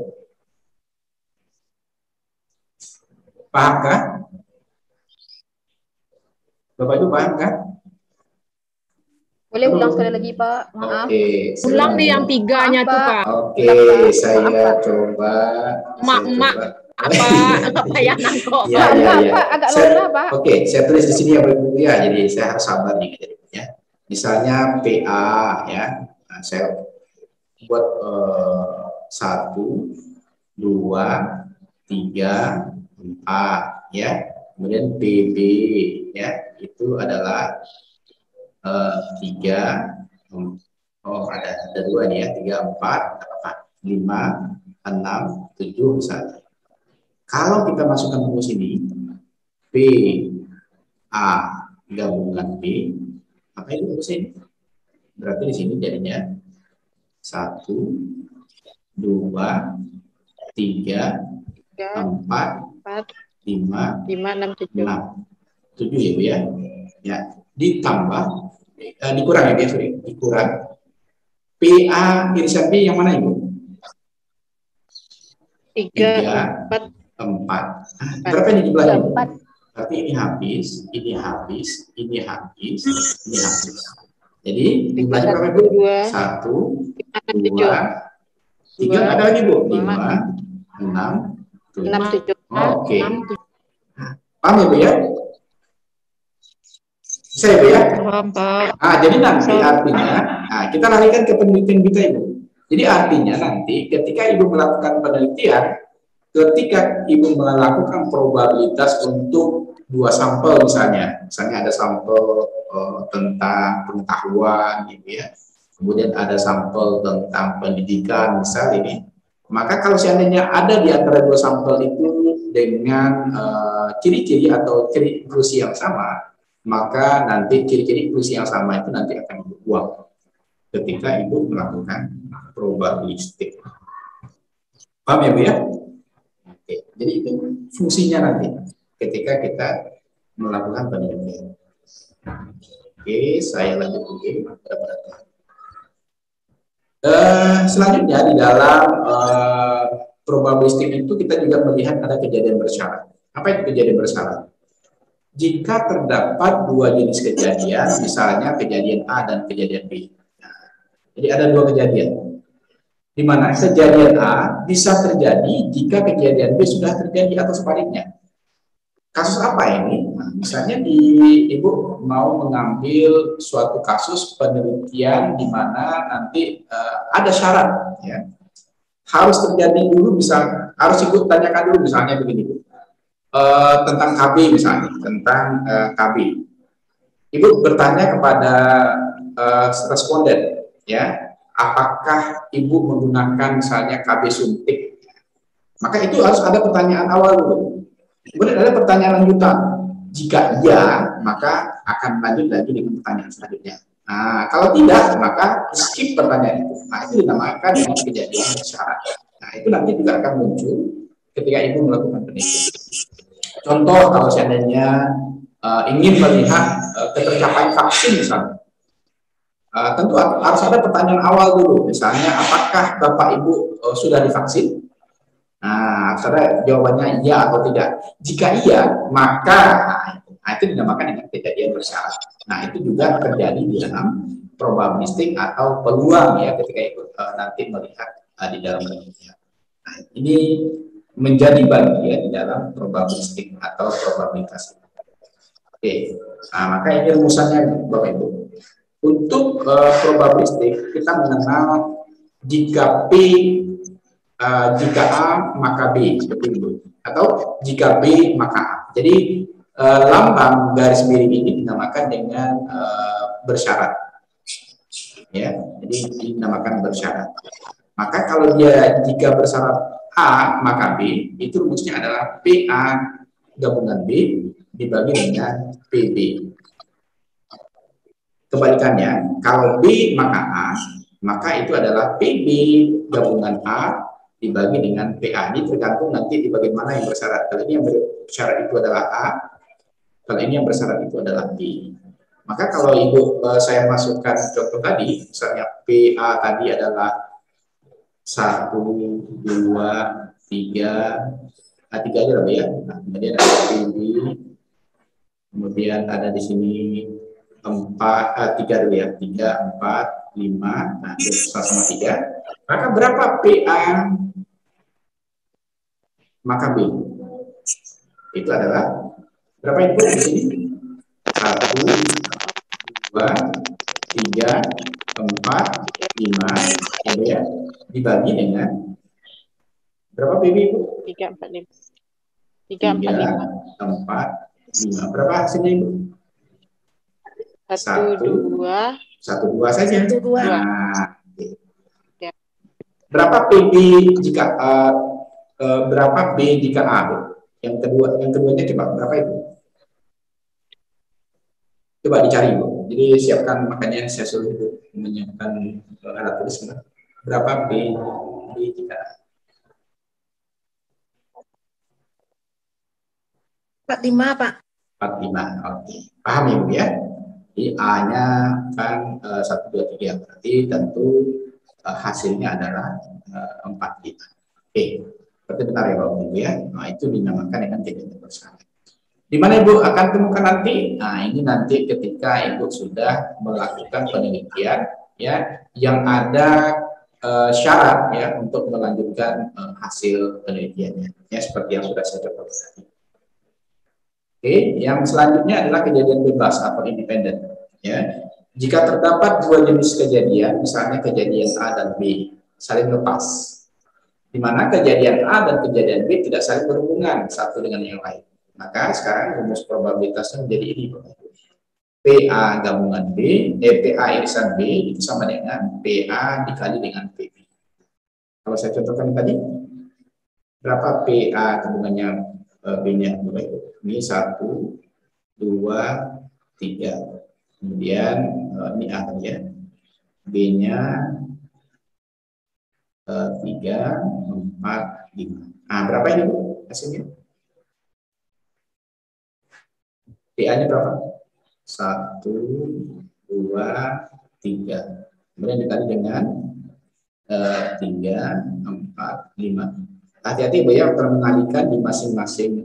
Paham kan? Bapak Ibu paham kan?
Boleh ulang sekali lagi, Pak? Maaf.
Oke,
Ulang nih yang 3-nya tuh, Pak.
Oke, saya coba.
Mak, apa yang nangkok?
Ya.
Pak, agak lama, Pak.
Oke, saya tulis di sini ya, Bapak ya. Jadi saya harus sabar nih, ya. Misalnya PA, ya. Nah, saya buat 1, 2, 3, 4, ya. Kemudian PB, ya. Itu adalah 3, ada 2 nih ya, 3, 4, 5, 6, 7 misalnya. Kalau kita masukkan rumus ini, P A gabungan B, apa itu rumus ini? Berarti di sini jadinya 1, 2, 3, 4, 5,
6, 7.
7 ya Bu ya. Ya, ditambah dikurang ya, sorry, dikurang PA irisan B yang mana Ibu?
3, 4.
4. Berapa ini jumlahnya? 4. Berarti ini habis, ini habis, ini habis, ini habis. Jadi jumlahnya berapa Ibu? 1, 2, 3, ada lagi Bu? 5, 6, 7. Oke. Paham ya Bu ya? Bisa ya Bu ya?
Paham, Pak.
Jadi nanti artinya, kita larikan ke penelitian kita Ibu. Jadi artinya nanti ketika Ibu melakukan penelitian, ketika Ibu melakukan probabilitas untuk 2 sampel misalnya ada sampel tentang pengetahuan gitu ya, kemudian ada sampel tentang pendidikan misal ini, maka kalau seandainya ada di antara 2 sampel itu dengan ciri-ciri atau ciri inklusi yang sama, maka nanti ciri-ciri inklusi yang sama itu nanti akan dibuang ketika Ibu melakukan probabilistik. Paham ya Bu ya? Oke, jadi itu fungsinya nanti ketika kita melakukan penelitian. Oke, saya lanjut lagi. Selanjutnya di dalam probabilistik itu kita juga melihat ada kejadian bersyarat. Apa itu kejadian bersyarat? Jika terdapat 2 jenis kejadian, misalnya kejadian A dan kejadian B. Jadi ada 2 kejadian. Di mana kejadian A bisa terjadi jika kejadian B sudah terjadi atau sebaliknya. Kasus apa ini? Nah, misalnya Ibu mau mengambil suatu kasus penelitian di mana nanti ada syarat, ya. harus terjadi dulu, harus ikut tanyakan dulu misalnya begini Bu. Tentang KB misalnya, tentang KB. Ibu bertanya kepada responden, ya, apakah ibu menggunakan misalnya KB suntik? Maka itu harus ada pertanyaan awal dulu. Kemudian ada pertanyaan lanjutan. Jika iya, maka akan lanjut lagi dengan pertanyaan selanjutnya. Nah, kalau tidak, maka skip pertanyaan itu. Nah, itu dinamakan dengan kejadian bersyarat. Nah, itu nanti juga akan muncul ketika ibu melakukan penelitian. Contoh, kalau seandainya ingin melihat ketercapaian vaksin misalnya, tentu harus ada pertanyaan awal dulu. Misalnya, apakah Bapak Ibu sudah divaksin? Nah, harus ada jawabannya iya atau tidak. Jika iya, maka itu dinamakan dengan kejadian bersyarat. Nah, itu juga terjadi di dalam probabilistik atau peluang ya ketika Ibu nanti melihat di dalam penelitian. Nah, ini menjadi bagian di dalam probabilistik atau probabilitas. Oke, nah, maka ini rumusannya Bapak Ibu. Untuk probabilistik kita mengenal jika jika A maka B seperti itu, atau jika B maka A. Jadi lambang garis miring ini dinamakan dengan bersyarat, ya. Jadi dinamakan bersyarat. Maka kalau dia jika bersyarat A maka B, itu rumusnya adalah PA gabungan B dibagi dengan PB. Kebalikannya, kalau B maka A, maka itu adalah PB gabungan A dibagi dengan PA. Ini tergantung nanti di bagaimana yang bersyarat. Kalau ini yang bersyarat itu adalah A, kalau ini yang bersyarat itu adalah B. Maka kalau Ibu saya masukkan contoh tadi, misalnya PA tadi adalah 1, 2, 3, 3 aja lah ya. Nah, kemudian ada PB, kemudian ada di sini 3 dulu ya, 3, 4, 5, nah sama 3. Maka berapa PA maka B? Itu adalah berapa itu di sini? 1, 2, 3, 4, 5 ya, dibagi dengan berapa PB itu?
3, 4, 5. 3, 4, 5.
4, 5. Berapa hasilnya itu?
1, 2.
1, 2 saja.
1, 2.
Nah,
Ya.
berapa PB jika berapa B jika A? Yang keduanya coba berapa itu? Coba dicari Bu. Jadi siapkan, makanya saya suruh Ibu menyiapkan alat tulis. Berapa B jika A?
45, Pak.
45. Oke. Paham ya Bu ya? Jadi A-nya kan 1, 2, 3. Berarti tentu hasilnya adalah 45. Oke. Berarti benar ya Bapak Ibu ya. Nah, itu dinamakan dengan kejadian bersyarat. Di mana Ibu akan temukan nanti? Nah, ini nanti ketika Ibu sudah melakukan penelitian ya, yang ada syarat ya untuk melanjutkan hasil penelitiannya. Ya, seperti yang sudah saya contohkan tadi. Oke, yang selanjutnya adalah kejadian bebas atau independen. Ya, jika terdapat dua jenis kejadian, misalnya kejadian A dan B saling lepas, di mana kejadian A dan kejadian B tidak saling berhubungan satu dengan yang lain. Maka sekarang rumus probabilitasnya menjadi ini. PA gabungan B, PA irisan B itu sama dengan PA dikali dengan PB. Kalau saya contohkan tadi, berapa PA gabungannya B-nya? Ini 1, 2, 3. Kemudian ini A tadi ya. B-nya 3, 4, 5. Nah, berapa ini Bu hasilnya? PA-nya berapa? 1, 2, 3. Kemudian dikali dengan 3, 4, 5. Hati-hati Bu ya, kalau mengalihkan di masing-masing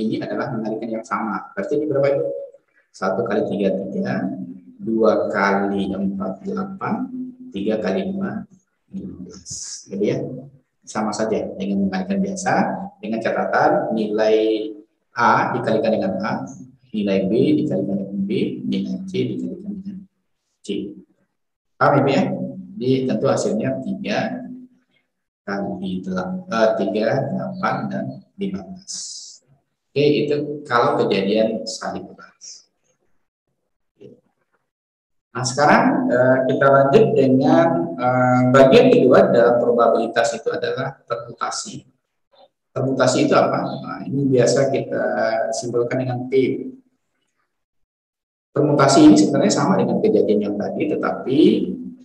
ini adalah mengalihkan yang sama. Berarti ini berapa itu? 1 kali 3, 3. 2 kali 4, 8. 3 kali 5, 15. Jadi ya, sama saja dengan mengalihkan biasa. Dengan catatan nilai A dikalikan dengan A, nilai B dikalikan dengan B, nilai C dikalikan dengan C. Paham ya? Jadi tentu hasilnya 3 kali 3, 8, dan 15. Oke, itu kalau kejadian salib keras. Nah, sekarang kita lanjut dengan bagian kedua dalam probabilitas itu adalah permutasi. Permutasi itu apa? Nah, ini biasa kita simpulkan dengan P. Permutasi ini sebenarnya sama dengan kejadian yang tadi, tetapi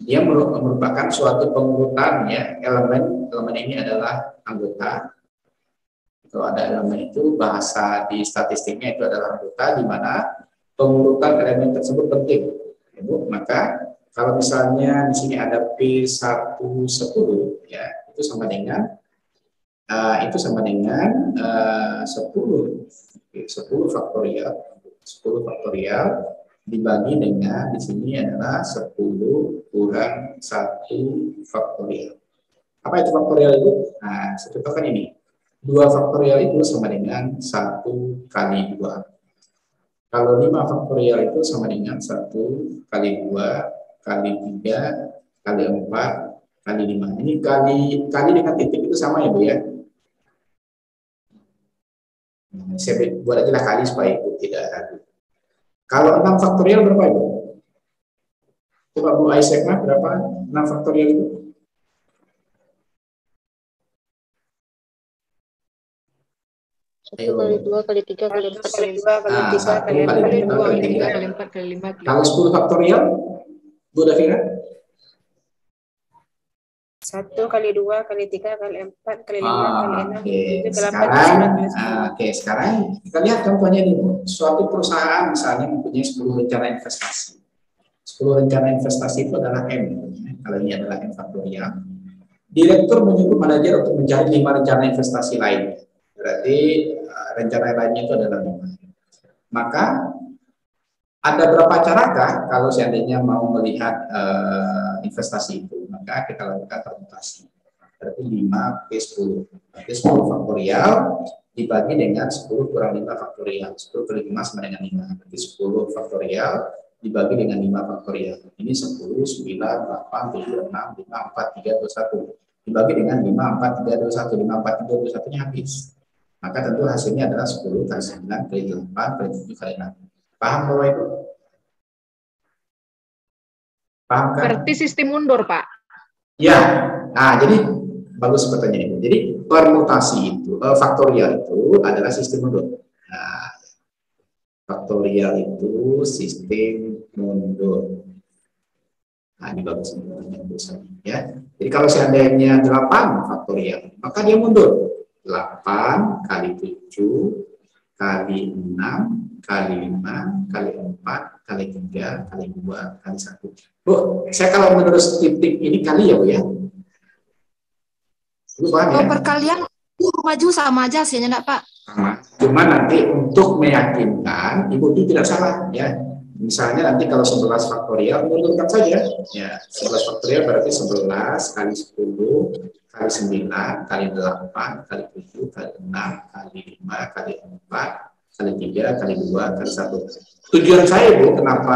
dia merupakan suatu pengurutan ya. Elemen ini adalah anggota. Kalau ada elemen itu, bahasa di statistiknya itu adalah anggota, di mana pengurutan elemen tersebut penting. Ya, Bu. Maka kalau misalnya di sini ada P1 10 ya, itu sama dengan 10 faktorial. 10 faktorial dibagi dengan di sini adalah 10 kurang 1 faktorial. Apa itu faktorial itu? Nah, saya contohkan ini. 2 faktorial itu sama dengan 1 kali 2. Kalau 5 faktorial itu sama dengan 1 kali 2 kali 3 kali 4 kali 5. Ini kali dengan titik itu sama ya, Bu ya. Saya buat aja lah kali supaya Ibu tidak ragu. Kalau 6 faktorial berapa Ibu? Coba Bu Aisyah, berapa 6 faktorial itu?
Satu kali 2 kali 3 kali 4 kali 5 kali 3 kali
1 kali 2 kali 3
kali 4 kali 5.
Kalau 10 faktorial, Bu Davina?
1 kali 2 kali 3 kali 4 kali 5 kali 6 kali 7 kali 8 kali 9 kali 10.
Sekarang kita lihat contohnya nih, Bu. Suatu perusahaan misalnya mempunyai 10 rencana investasi. 10 rencana investasi itu adalah M. Kalau ini adalah M faktorial. Direktur menyuruh manajer untuk mencari 5 rencana investasi lain. Berarti rencana lainnya itu adalah 5. Maka ada berapa carakah kalau seandainya mau melihat investasi itu? Maka kita lakukan permutasi. Berarti 5 ke 10. Berarti 10 faktorial dibagi dengan 10 kurang 5 faktorial. 10 kali 5 sama dengan 5. Berarti 10 faktorial dibagi dengan 5 faktorial. Ini 10, 9, 8, 7, 6, 5, 4, 3, 2, 1. Dibagi dengan 5, 4, 3, 2, 1. 5, 4, 3, 2, 1-nya habis. Maka tentu hasilnya adalah 10 kali 9 kali 8 kali 7 kali 6. Paham Bapak Ibu? Paham kan?
Berarti sistem mundur, Pak.
Ya, nah jadi bagus pertanyaan Ibu. Jadi permutasi itu, faktorial itu adalah sistem mundur. Nah, faktorial itu sistem mundur. Nah, ini bagus ya. Jadi kalau seandainya 8 faktorial, maka dia mundur. 8 kali 7 kali 6 kali 5 kali 4 kali 3 kali 2 kali 1. Bu, saya kalau menurut titik ini kali ya Bu ya. Bu paham ya?
Perkalian maju sama aja hasilnya enggak Pak?
Sama. Cuma nanti untuk meyakinkan Ibu itu tidak salah ya. Misalnya nanti kalau 11 faktorial mundurkan saja ya. 11 faktorial berarti 11 kali 10 kali 9 kali 8 kali 7 kali 6 kali 5 kali 4 kali 3 kali 2 kali 1. Tujuan saya Bu, kenapa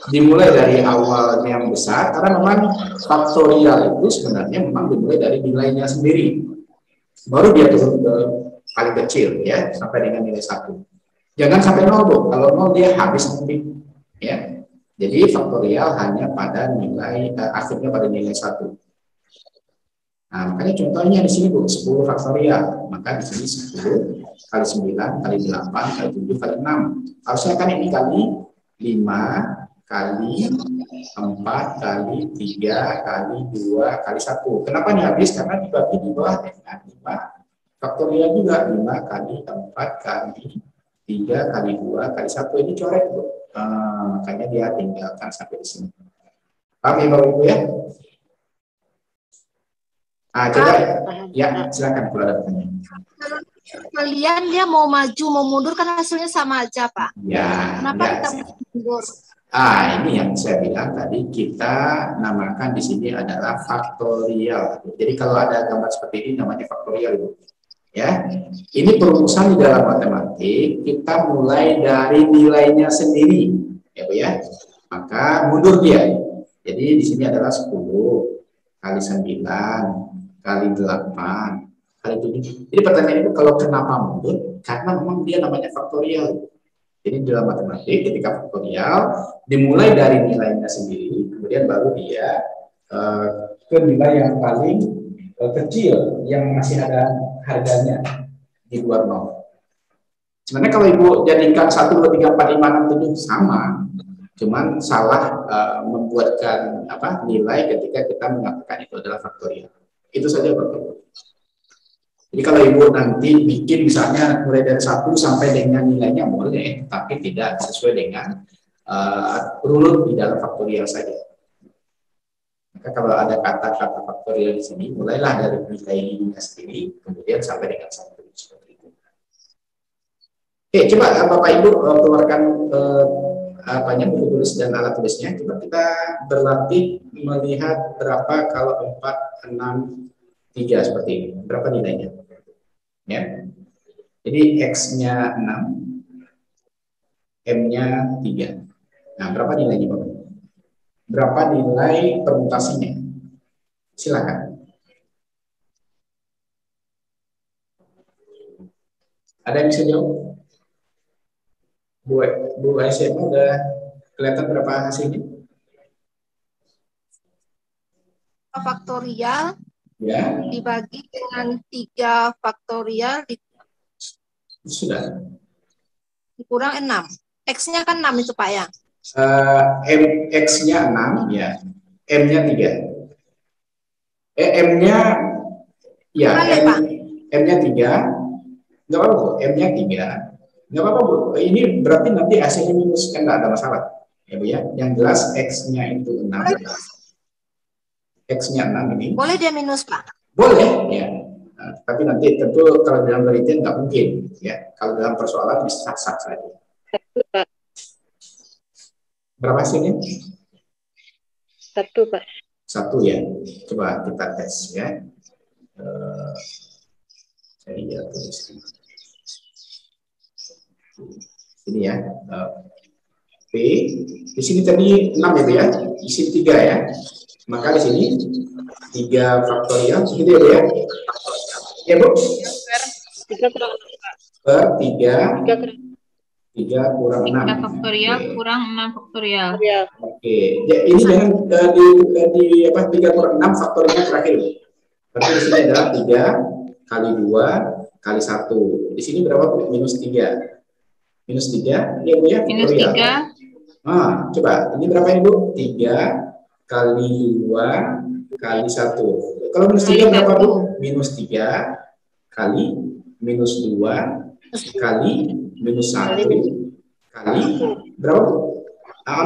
dimulai dari awal yang besar, karena memang faktorial itu sebenarnya memang dimulai dari nilainya sendiri. Baru dia turun ke paling kecil ya, sampai dengan nilai 1. Jangan sampai 0 Bu, kalau 0 dia habis nanti ya. Jadi faktorial hanya pada nilai akhirnya pada nilai 1. Nah, makanya contohnya di sini Bu, 10 faktorial. Maka di sini 10 kali 9 kali 8 kali 7 kali 6. Harusnya kan ini kali 5 kali 4 kali 3 kali 2 kali 1. Kenapa ini habis? Karena dibagi di bawah dengan 5 faktorial juga. 5 kali 4 kali 3 kali 2 kali 1. Ini coret Bu. Makanya dia tinggalkan sampai di sini. Paham ya Bapak Ibu ya? Coba ya, silakan kalau ada pertanyaan.
Kalian dia mau maju mau mundur kan hasilnya sama aja Pak.
Ya.
Kenapa
Ya.
kita mundur?
Ini yang saya bilang tadi, kita namakan di sini adalah faktorial. Jadi kalau ada gambar seperti ini namanya faktorial Bu. Ya. Ini perumusan di dalam matematik, kita mulai dari nilainya sendiri, ya Bu ya. Maka mundur dia. Jadi di sini adalah 10 kali 9 kali 8 kali 7. Jadi pertanyaan itu kalau kenapa mundur? Karena memang dia namanya faktorial. Jadi dalam matematik ketika faktorial dimulai dari nilainya sendiri, kemudian baru dia ke nilai yang paling kecil yang masih ada harganya di luar nol. Sebenarnya kalau Ibu jadikan 1, 2, 3, 4, 5, 6, 7 sama, cuman salah membuatkan nilai ketika kita mengatakan itu adalah faktorial. Itu saja Bapak Ibu. Jadi kalau Ibu nanti bikin misalnya mulai dari 1 sampai dengan nilainya boleh, tapi tidak sesuai dengan runut di dalam faktorial saja. Maka kalau ada kata-kata faktorial di sini, mulailah dari nilainya sendiri, kemudian sampai dengan 1 seperti itu. Oke, coba Bapak Ibu keluarkan buku tulis dan alat tulisnya. Coba kita berlatih melihat berapa kalau 4, 6, 3 seperti ini. Berapa nilainya? Ya. Jadi X-nya 6, M-nya 3. Nah, berapa nilainya Bapak? Berapa nilai permutasinya? Silakan. Ada yang bisa jawab? Bu SMA udah kelihatan berapa hasilnya?
Faktorial
Ya.
dibagi dengan 3 faktorial
Sudah.
dikurang 6. X-nya kan 6 itu Pak ya?
X-nya 6 ya. M-nya 3. M-nya ya, M-nya 3. Enggak apa-apa, Bu. M-nya 3. Enggak apa-apa, Bu. Ini berarti nanti hasilnya minus, kan enggak ada masalah. Ya, Bu ya. Yang jelas X-nya itu 6. X-nya 6 ini.
Boleh dia minus Pak?
Boleh, ya. Nah, tapi nanti tentu kalau dalam penelitian nggak mungkin, ya. Kalau dalam persoalan bisa sah-sah saja. Berapa hasilnya?
1, Pak.
1 ya. Coba kita tes ya. Saya lihat tulis ini ya. P. Di sini tadi 6 ya, Bu ya. Di sini 3 ya. Maka di sini 3 faktorial, gitu ya Bu ya? Ya Bu?
3 kurang 6.
Per 3 kurang 6.
3 faktorial kurang 6 faktorial.
Oke. Ya, ini jangan di 3 kurang 6 faktorialnya terakhir. Berarti di sini adalah 3 kali 2 kali 1. Di sini berapa Bu? Minus 3. Minus 3, ya Bu ya?
Minus 3.
Nah, coba. Ini berapa ini Bu? 3 kali 2 kali 1. Kalau minus 3 berapa Bu? Minus 3 kali minus 2 kali minus 1 kali berapa Bu?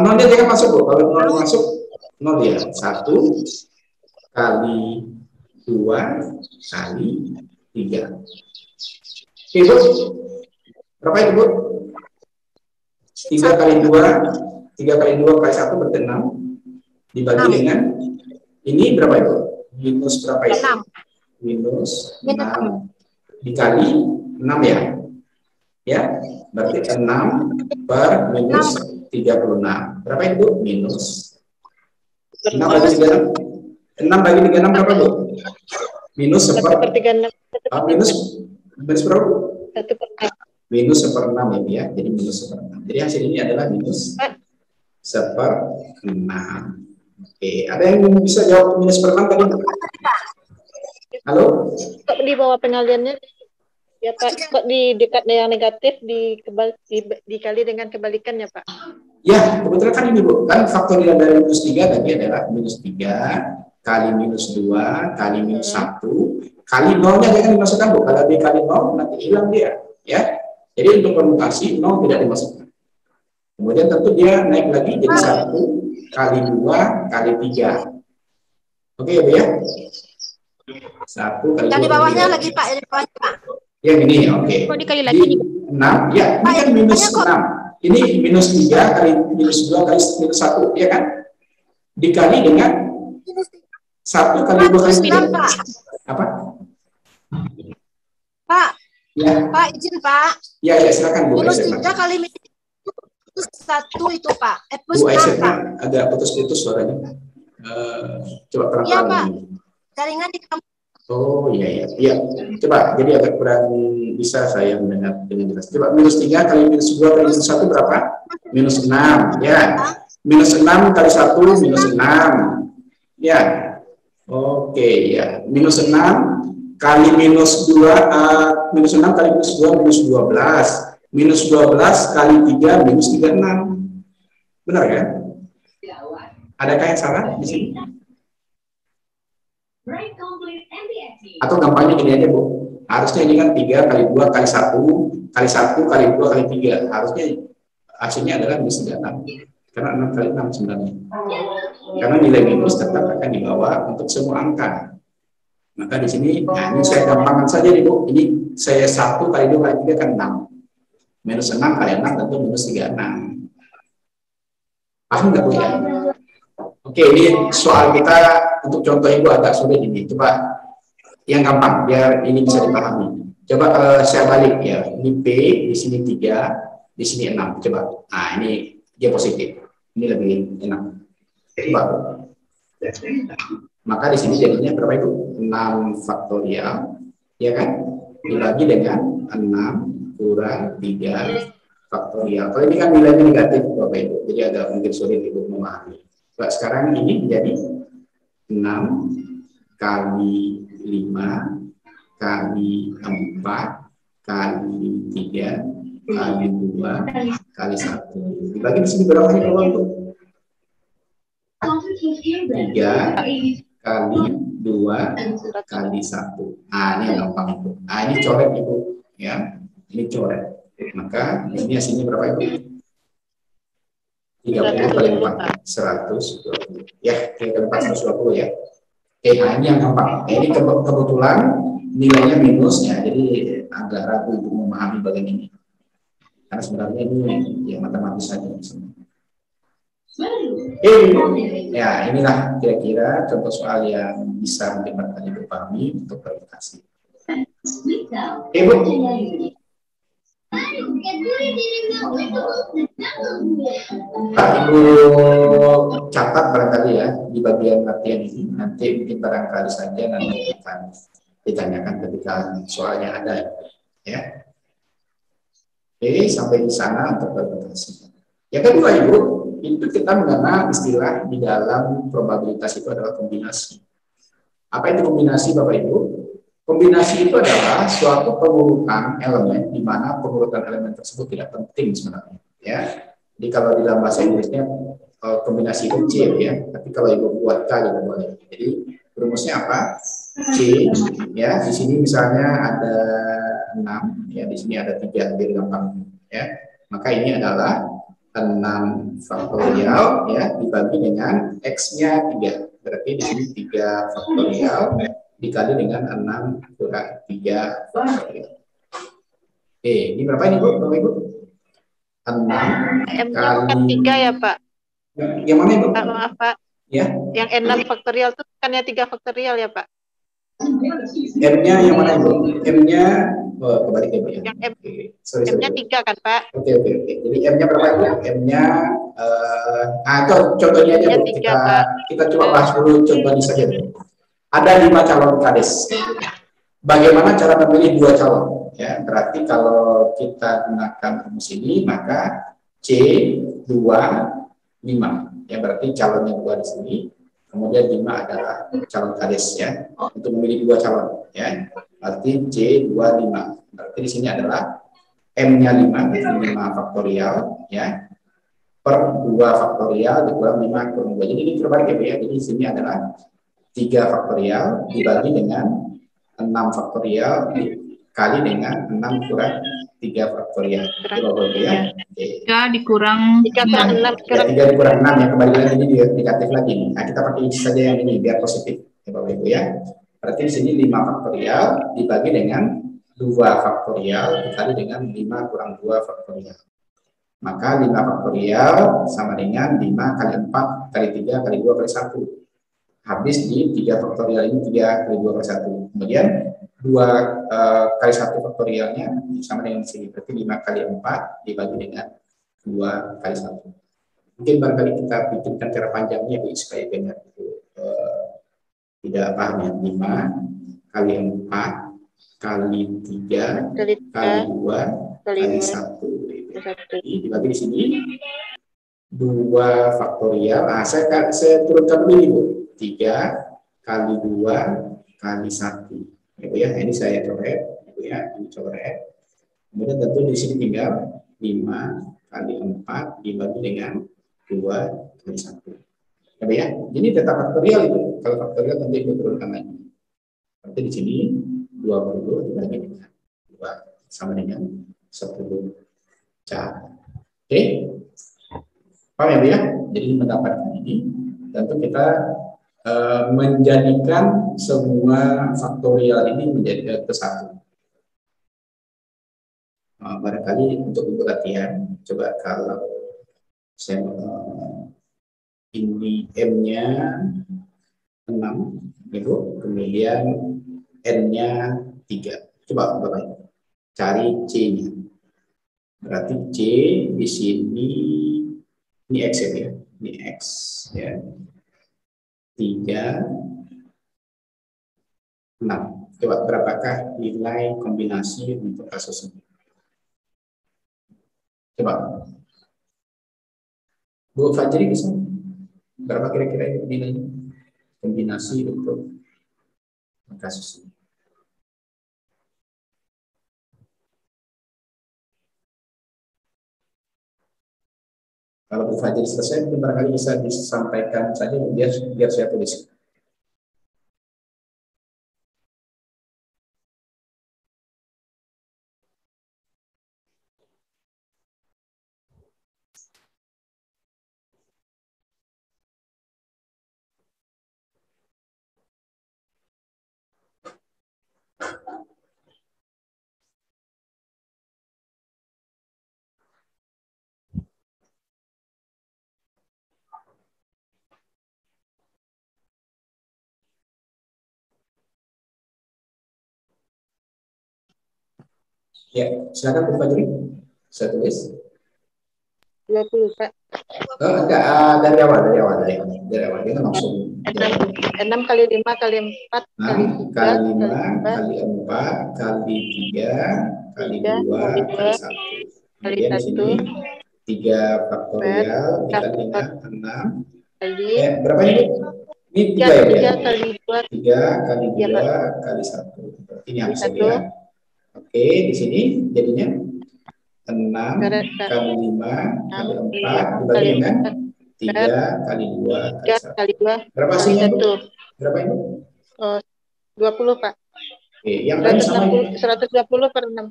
Nolnya jangan masuk Bu. Kalau nol masuk, nol ya. 1 kali 2 kali 3. Oke Bu. Berapa itu Bu? 3 kali 2 kali 1 berarti 6. Dibagi dengan ini berapa itu? Minus berapa itu?
6.
Minus 6 dikali 6 ya. Ya, berarti 6 per minus 36. Berapa itu? Minus 6 bagi 36. 6 bagi 36 berapa Bu? Minus 1/36. Minus berapa Bu?
1/6.
Minus 1/6 ya. Jadi minus 1/6. Jadi hasil ini adalah minus 1/6. Oke, ada yang bisa jawab minus 1/6 tadi? Halo?
Kok di bawah pengaliannya ya Pak? Kok di dekat yang negatif dikali dengan kebalikannya Pak?
Ya, kebetulan kan ini Bu, kan faktorial dari minus 3 tadi adalah minus 3 kali minus 2 kali minus 1 kali nolnya jangan dimasukkan Bu, kalau dikali nol nanti hilang dia, ya. Jadi untuk permutasi nol tidak dimasukkan. Kemudian tentu dia naik lagi jadi 1 kali 2 kali 3. Oke ya Bu ya? 1 kali 2
Yang di bawahnya
kali 3.
lagi Pak, yang di bawahnya Pak.
Yang ini, oke.
Kok dikali lagi nih?
6, ya, ini kan minus 6. Ini minus 3 kali minus 2 kali minus 1, ya kan? Dikali dengan 1 kali 2 kali 3.
Pak.
Apa?
Pak,
Ya,
Pak izin Pak.
ya silakan Bu.
Minus
SMA.
3 kali minus 1 itu Pak. Plus
Bu
6
SMA
Pak.
agak putus-putus suaranya. Coba
Iya
pelan-pelan.
Pak. Jaringan di kampus
Oh iya. Coba, jadi agak kurang bisa saya mendengar dengan jelas. Coba minus 3 kali minus 2 kali minus 1 berapa? Minus 6, ya. Minus 6 kali 1 minus 6. Ya. Oke, ya. Minus 6 kali minus 2, minus 6 kali minus 2 minus 12. Minus 12 kali 3 minus 36. Benar kan? Adakah yang salah di sini? Atau gampangnya gini aja, Bu. Harusnya ini kan 3 kali 2 kali 1 kali 1 kali 2 kali 3. Harusnya hasilnya adalah minus 36. Karena 6 kali 6 sebenarnya. Karena nilai minus tetap akan dibawa untuk semua angka. Maka di sini, nah ini saya gampangkan saja nih, Bu. Ini saya 1 kali 2 kali 3 kan 6. Minus 6 kali 6 tentu minus 36. Paham nggak, Bu ya? Oke, ini soal kita untuk contoh Ibu agak sulit ini. Coba yang gampang biar ini bisa dipahami. Coba saya balik ya. Ini P, di sini 3, di sini 6. Coba. Nah, ini dia positif. Ini lebih enak. Coba. Maka di sini jadinya berapa itu? 6 faktorial, ya kan? Dibagi dengan 6 kurang 3 faktorial. Kalau ini kan nilainya negatif, Bapak Ibu. Jadi agak mungkin sulit Ibu memahami. Coba sekarang ini jadi 6 kali 5 kali 4 kali 3 kali 2 kali 1. Dibagi di sini berapa nih Bapak Ibu? 3 kali 2 kali 1. Nah, ini yang gampang Ibu. Nah, ini coret Ibu. Ya, ini coret. Maka ini hasilnya berapa Ibu? 30 kali 4, 120. Ya, kali 4, 120 ya. Oke, nah ini yang gampang. Ini kebetulan nilainya minus ya, jadi agak ragu untuk memahami bagian ini. Karena sebenarnya ini ya matematis saja. Ya, inilah kira-kira contoh soal yang bisa mungkin barangkali dipahami untuk verifikasi. Bu. Pak Ibu catat barangkali ya di bagian latihan ini, nanti mungkin barangkali saja nanti akan ditanyakan ketika soalnya ada ya. Oke, sampai di sana untuk verifikasi. Yang kedua Ibu, itu kita mengenal istilah di dalam probabilitas itu adalah kombinasi. Apa itu kombinasi Bapak Ibu? Kombinasi itu adalah suatu pengurutan elemen di mana pengurutan elemen tersebut tidak penting sebenarnya. Ya, jadi kalau di dalam bahasa Inggrisnya kombinasi itu C ya, tapi kalau Ibu buat K juga boleh. Jadi rumusnya apa? C ya, di sini misalnya ada 6 ya, di sini ada 3 biar gampang ya. Maka ini adalah 6 faktorial ya dibagi dengan X-nya 3. Berarti di sini 3 faktorial dikali dengan 6 kurang 3 faktorial. Oke, ini berapa ini Bu? Bapak Ibu? 6 kali
3 ya Pak?
Yang mana Ibu?
Maaf Pak.
Ya.
Yang 6 faktorial itu bukannya 3 faktorial ya Pak?
M-nya yang mana Ibu? M-nya kebalik ya Bu ya?
Yang M,
sorry,
M-nya 3 kan Pak?
Oke. Jadi M-nya berapa Ibu? M-nya contohnya aja Bu. Kita coba bahas dulu contohnya saja Bu. Ada 5 calon kades. Bagaimana cara memilih 2 calon? Ya, berarti kalau kita gunakan rumus ini maka C2 5. Ya, berarti calonnya 2 di sini. Kemudian 5 adalah calon kades ya. Untuk memilih 2 calon ya. Berarti C2 5. Berarti di sini adalah M-nya 5, 5 faktorial ya. Per 2 faktorial dikurang 5 kurang 2. Jadi ini terbalik ya. Jadi di sini adalah 3 faktorial dibagi dengan 6 faktorial dikali dengan 6 kurang 3 faktorial. Coba ya.
3 dikurang
3 kurang 6
Ya, 3 dikurang 6 ya, kembali lagi ini negatif lagi. Nah, kita pakai saja yang ini biar positif. Ya, Bapak Ibu ya. Berarti di sini 5 faktorial dibagi dengan 2 faktorial dikali dengan 5 kurang 2 faktorial. Maka 5 faktorial sama dengan 5 kali 4 kali 3 kali 2 kali 1. Habis di 3 faktorial ini 3 kali 2 kali 1. Kemudian 2 kali 1 faktorialnya sama dengan sini. Berarti 5 kali 4 dibagi dengan 2 kali 1. Mungkin barangkali kita bikinkan cara panjangnya supaya benar itu tidak paham ya. 5 kali 4, kali 3,
Kali
kali
3,
2,
kali
kali
2,
1.
satu.
Jadi dibagi di sini 2 faktorial. Nah, saya turunkan dulu Ibu. 3 kali 2 kali 1. Ibu ya, ini saya coret. Ibu ya, ini coret. Kemudian tentu di sini tinggal 5 kali 4 dibagi dengan 2 kali 1. Ibu ya, ini tetap faktorial itu. Kalau faktorial nanti Ibu turunkan lagi. Berarti di sini 20 dibagi dengan 2 sama dengan 10 cara. Oke? Paham ya Bu ya? Jadi mendapatkan ini tentu kita menjadikan semua faktorial ini menjadi kesatu. Barangkali untuk Ibu latihan, coba kalau saya ini M-nya 6, Ibu, kemudian N-nya 3. Coba Bapak cari C-nya. Berarti C di sini ini X ya, ini X ya. 3, 6. Coba berapakah nilai kombinasi untuk kasus ini? Coba. Bu Fajri bisa? Berapa kira-kira nilai kombinasi untuk kasus ini? Kalau Bu Fajri selesai, mungkin barangkali bisa disampaikan saja biar saya tulis. Ya, silakan Bu Fajri. Saya tulis.
20, Pak.
Enggak, dari awal. Kita langsung.
6 kali 5 kali 4 kali 3
kali 5 kali 4 kali 3 kali 2 kali 1. Kemudian di sini 3 faktorial dikali dengan 6.
Kali
Berapa ini? Ini 3 ya?
3 kali 2.
3 kali 2 kali 1. Ini hasilnya. Oke, di sini jadinya 6 kali 5 kali 4 dibagi dengan 3 kali 2 kali 1. Berapa hasilnya? Berapa ini?
20, Pak.
Oke, yang lain sama ini?
120 per 6.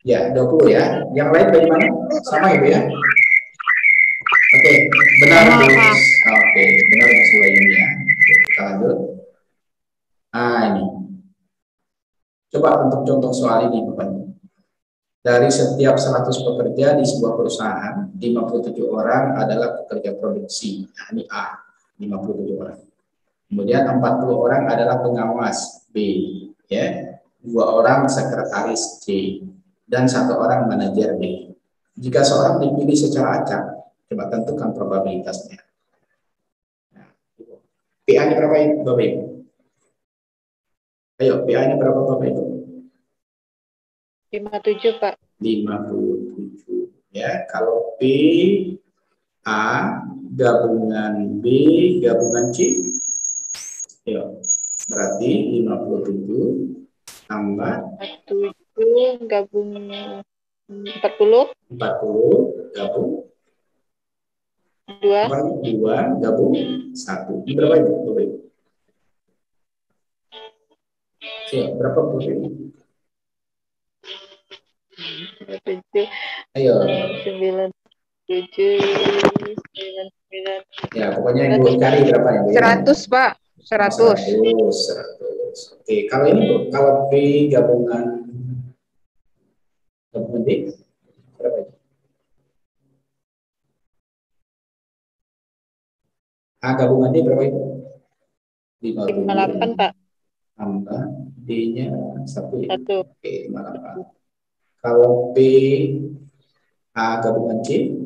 Ya, 20 ya. Yang lain bagaimana? Sama Ibu ya? Oke, benar Gus. Oke, benar sesuai ini ya. Oke, kita lanjut. Nah, ini. Coba untuk contoh soal ini Bapak. Dari setiap 100 pekerja di sebuah perusahaan, 57 orang adalah pekerja produksi. Nah, ini A, 57 orang. Kemudian 40 orang adalah pengawas B, ya. 2 orang sekretaris C, dan 1 orang manajer D. Jika seorang dipilih secara acak, coba tentukan probabilitasnya. Nah, PA-nya berapa Bapak Ibu? Ayo, PA-nya berapa Bapak Ibu?
57, Pak.
57. Ya, kalau P A gabungan B gabungan C. Yo, berarti 57 tambah
7 gabung 40.
40 gabung 2 gabung 1. Ini berapa itu? Ya, berapa itu?
7.
Ayo.
9, 7, 9.
Ya, pokoknya Ibu cari berapa Ibu ya?
100, Pak. 100.
100. Oke, kalau ini Bu, kalau B gabungan D berapa itu? A gabungan D berapa itu?
58, Pak.
Tambah D-nya 1.
Ya? 1.
Oke, 58. Kalau P A gabungan C?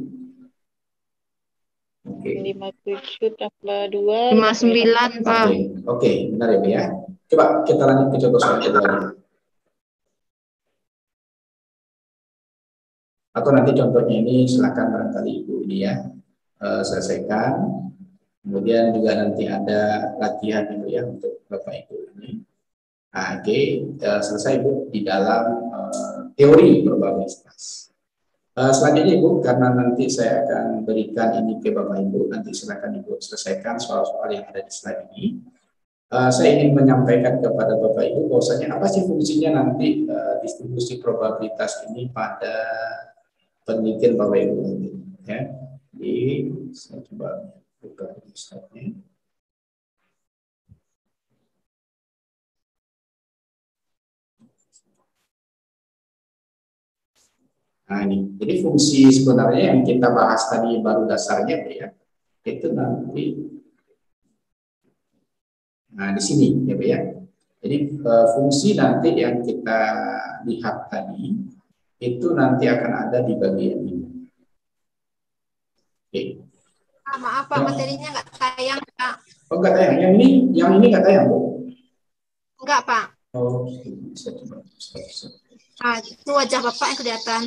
Oke.
57 tambah 2.
59, Pak.
Oke, benar ya Bu ya. Coba kita lanjut ke contoh soal kedua dulu. Atau nanti contohnya ini silakan barangkali Ibu ini ya selesaikan. Kemudian juga nanti ada latihan itu ya untuk Bapak Ibu ini. Nah, oke, selesai Ibu di dalam teori probabilitas. Selanjutnya Ibu, karena nanti saya akan berikan ini ke Bapak Ibu, nanti silakan Ibu selesaikan soal-soal yang ada di slide ini. Saya ingin menyampaikan kepada Bapak Ibu bahwasanya apa sih fungsinya nanti distribusi probabilitas ini pada penelitian Bapak Ibu nanti ya. Jadi saya coba buka slide-nya. Nah ini, jadi fungsi sebenarnya yang kita bahas tadi baru dasarnya ya, itu nanti. Nah di sini ya, ya. Jadi fungsi nanti yang kita lihat tadi itu nanti akan ada di bagian ini. Oke.
Maaf Pak, materinya nggak tayang Pak.
Oh nggak tayang, yang ini nggak tayang Bu?
Enggak Pak.
Oh, bisa coba.
Ah, itu wajah Bapak yang kelihatan.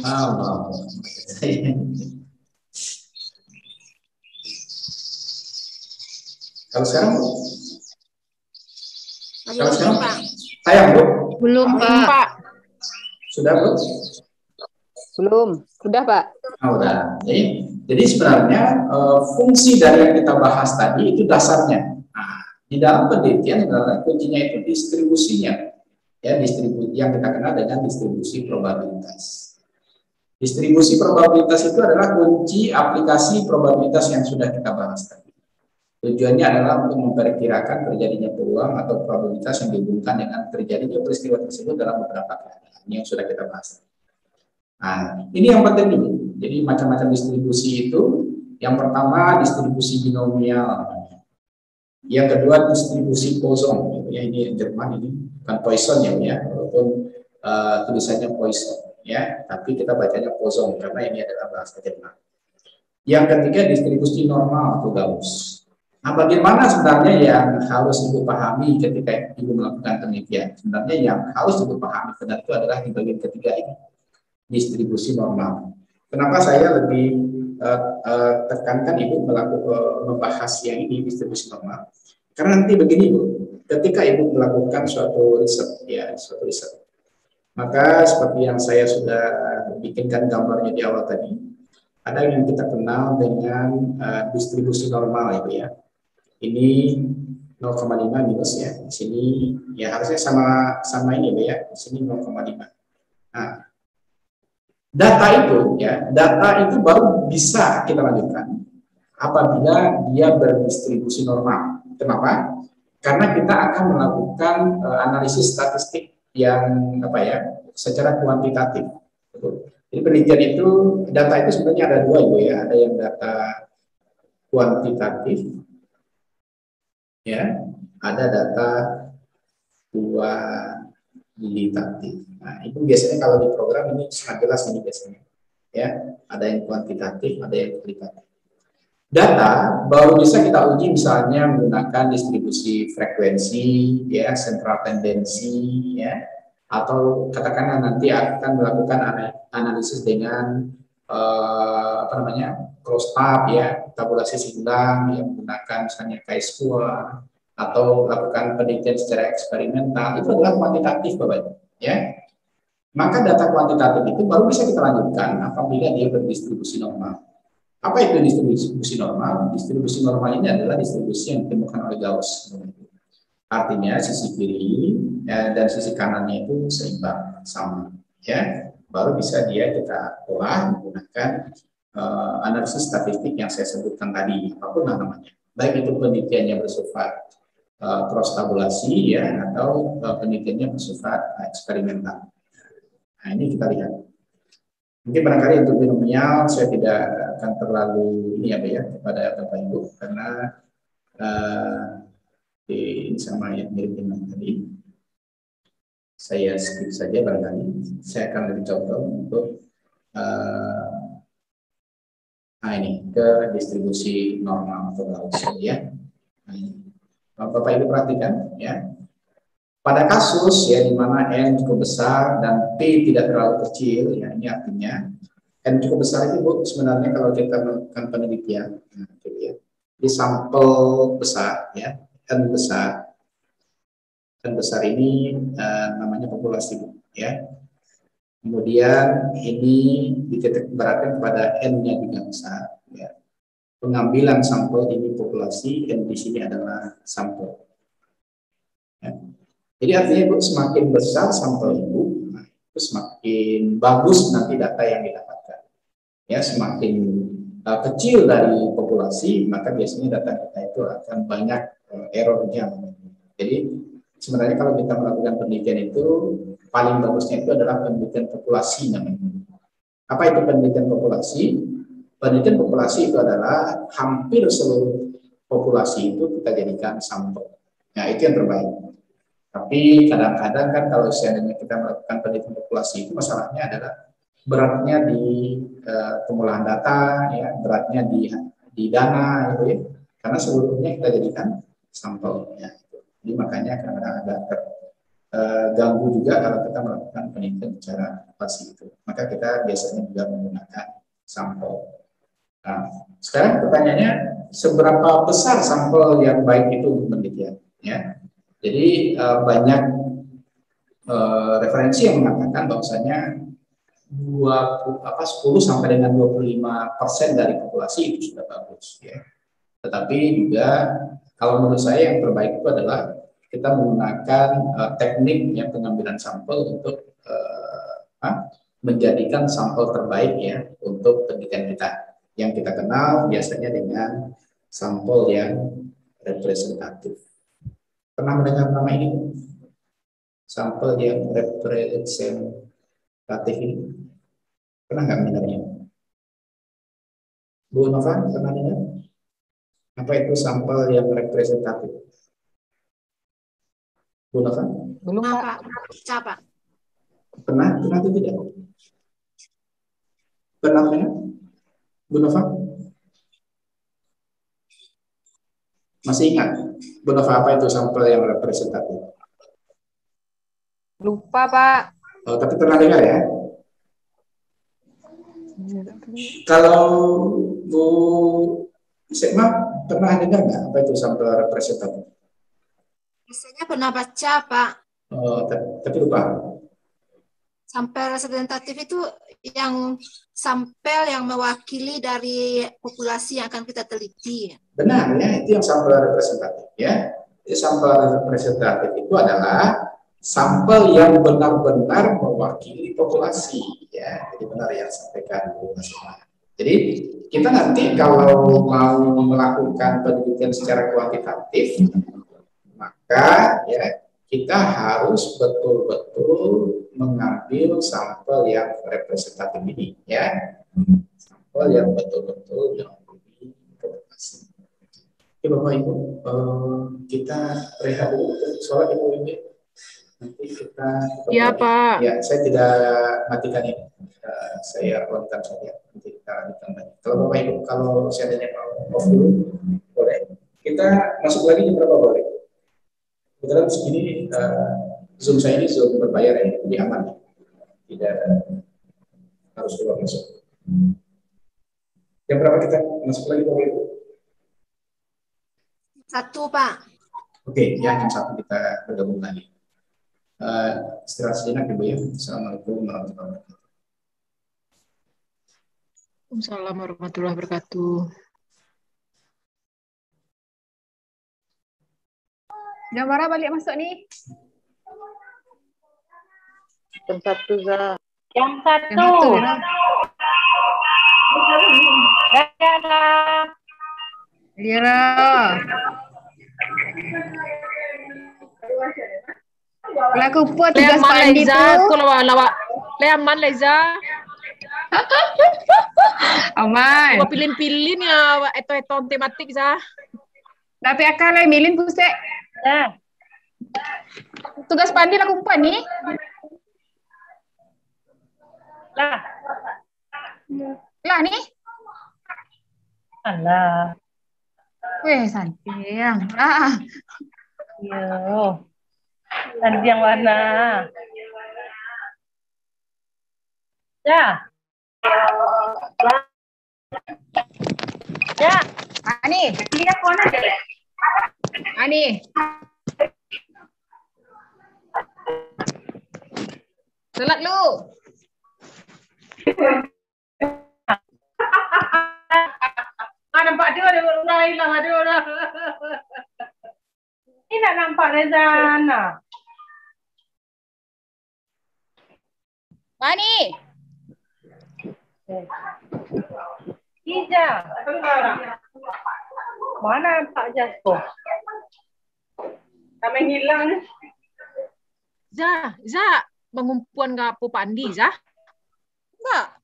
Kalau sekarang Bu?
Kalau sekarang Pak.
Tayang Bu?
Belum, Pak.
Sudah Bu?
Belum. Sudah, Pak.
Oh, udah. Jadi sebenarnya fungsi dari yang kita bahas tadi itu dasarnya. Nah, di dalam penelitian adalah kuncinya itu distribusinya. Ya, distribusi yang kita kenal dengan distribusi probabilitas. Distribusi probabilitas itu adalah kunci aplikasi probabilitas yang sudah kita bahas tadi. Tujuannya adalah untuk memperkirakan terjadinya peluang atau probabilitas yang dihubungkan dengan terjadinya peristiwa tersebut dalam beberapa keadaan yang sudah kita bahas. Nah, ini yang penting dulu. Jadi macam-macam distribusi itu, yang pertama distribusi binomial, yang kedua distribusi Poisson. Ya, ini Jerman ini bukan Poisson ya, walaupun tulisannya Poisson ya, tapi kita bacanya Poisson karena ini adalah bahasa Jerman. Yang ketiga distribusi normal atau Gauss. Nah, bagaimana sebenarnya yang harus Ibu pahami ketika Ibu melakukan penelitian? Sebenarnya yang harus Ibu pahami benar itu adalah di bagian ketiga ini, distribusi normal. Kenapa saya lebih tekankan Ibu membahas yang ini distribusi normal? Karena nanti begini Bu, ketika Ibu melakukan suatu riset ya, maka seperti yang saya sudah bikinkan gambarnya di awal tadi, ada yang kita kenal dengan distribusi normal Ibu ya. Ini 0,5 minus ya. Di sini ya harusnya sama ini Ibu ya. Di sini 0,5. Nah, data itu baru bisa kita lanjutkan apabila dia berdistribusi normal. Kenapa? Karena kita akan melakukan analisis statistik yang secara kuantitatif. Jadi penelitian itu, data itu sebenarnya ada dua Ibu ya, ada yang data kuantitatif, ya, ada data kualitatif. Nah, itu biasanya kalau di program ini sangat jelas ini biasanya, ya, ada yang kuantitatif, ada yang kualitatif. Data baru bisa kita uji misalnya menggunakan distribusi frekuensi, ya, central tendency, ya, atau katakanlah nanti akan melakukan analisis dengan crosstab, ya, tabulasi silang yang menggunakan misalnya chi-square atau melakukan penelitian secara eksperimental. Itu adalah kuantitatif Bapak Ibu, ya. Maka data kuantitatif itu baru bisa kita lanjutkan apabila dia berdistribusi normal. Apa itu distribusi normal? Distribusi normal ini adalah distribusi yang ditemukan oleh Gauss. Artinya sisi kiri dan sisi kanannya itu seimbang, sama, ya. Baru bisa dia kita olah menggunakan analisis statistik yang saya sebutkan tadi, apapun namanya. Baik itu penelitiannya bersifat cross tabulasi, ya, atau penelitiannya bersifat eksperimental. Nah, ini kita lihat. Mungkin barangkali untuk binomial saya tidak akan terlalu ini ya kepada Bapak Ibu karena ini sama yang mirip dengan tadi. Saya skip saja barangkali. Saya akan lebih contoh untuk ini ke distribusi normal atau Gauss ya. Nah, Bapak Ibu perhatikan ya. Pada kasus ya di mana N cukup besar dan P tidak terlalu kecil, ya ini artinya N cukup besar itu Bu, sebenarnya kalau kita melakukan penelitian, di sampel besar ya, N besar ini namanya populasi ya. Kemudian ini dititik beratkan kepada N-nya juga besar ya. Pengambilan sampel ini populasi, N di sini adalah sampel. Ya. Jadi artinya Bu, semakin besar sampel Ibu, itu semakin bagus nanti data yang didapatkan. Ya, semakin kecil dari populasi, maka biasanya data kita itu akan banyak errornya. Jadi sebenarnya kalau kita melakukan penelitian itu paling bagusnya itu adalah penelitian populasi namanya. Apa itu penelitian populasi? Penelitian populasi itu adalah hampir seluruh populasi itu kita jadikan sampel. Nah, itu yang terbaik. Tapi kadang-kadang kan kalau seandainya kita melakukan penelitian populasi itu masalahnya adalah beratnya di pengolahan data, ya, beratnya di dana, gitu ya. Karena seluruhnya kita jadikan sampel. Ya. Jadi makanya kadang-kadang agak terganggu juga kalau kita melakukan penelitian secara populasi itu. Maka kita biasanya juga menggunakan sampel. Nah, sekarang pertanyaannya, seberapa besar sampel yang baik itu untuk penelitian? Ya. Jadi banyak referensi yang mengatakan bahwasanya 10 sampai dengan 25% dari populasi itu sudah bagus. Ya. Tetapi juga kalau menurut saya yang terbaik itu adalah kita menggunakan teknik yang pengambilan sampel untuk menjadikan sampel terbaik ya untuk penelitian kita. Yang kita kenal biasanya dengan sampel yang representatif. Pernah mendengar nama ini? Sampel yang representatif ini? Pernah nggak mendengarnya? Bu Nova, pernah dengar? Apa itu sampel yang representatif? Bu Nova?
Belum, Pak.
Siapa?
Pernah atau tidak? Pernah dengar? Bu Nova? Masih ingat? Bu Nova, apa itu sampel yang representatif?
Lupa, Pak.
Oh, tapi pernah dengar ya? Kalau Bu Sekma pernah dengar nggak apa itu sampel representatif?
Biasanya pernah baca, Pak.
Oh, tapi lupa.
Sampel representatif itu yang sampel yang mewakili dari populasi yang akan kita teliti.
Benar ya, itu yang sampel representatif ya. Jadi sampel representatif itu adalah sampel yang benar-benar mewakili populasi ya. Jadi benar yang sampaikan Bu Nasma. Jadi kita nanti kalau mau melakukan penelitian secara kuantitatif, maka ya kita harus betul-betul mengambil sampel yang representatif ini ya, sampel yang betul-betul mewakili populasi. Oke Bapak Ibu, kita rehat dulu soal Ibu ini. Nanti kita
Iya Pak.
Ya, saya tidak matikan ini. Saya onkan saja. Nanti kita lanjutkan lagi. Kalau Bapak Ibu, kalau seandainya mau off dulu, boleh. Kita masuk lagi jam berapa boleh? Kebetulan segini Zoom saya ini Zoom berbayar ya, jadi aman. Tidak harus keluar masuk. Jam berapa kita masuk lagi Bapak Ibu?
1, Pak.
Oke, ya jam 1 kita bergabung lagi. Istirahat sejenak Ibu ya. Assalamualaikum warahmatullahi wabarakatuh.
Waalaikumsalam warahmatullahi wabarakatuh.
Jam berapa balik masuk nih?
Jam 1, Za.
Jam 1.
Lira. Laku puat tugas pandi tu.
Leaman Leza.
Aman.
Gua pilih-pilih ya itu tematik Za.
Tapi akal lai milin pusek.
Ya.
Tugas pandi laku puat ni. Lah ni.
Alah.
Weh, santai yang. Ah.
Yo. Nanti yang mana? Ya. Ya.
Ani. Ani. Salat lu.
Nampak dia udah hilang, ada udah. Ini nak nampak Reza Ana.
Ani.
Ija. Mana Pak Jasko? Kami hilang.
Mengumpuan nggak Pu Pandi, Zah?
Enggak.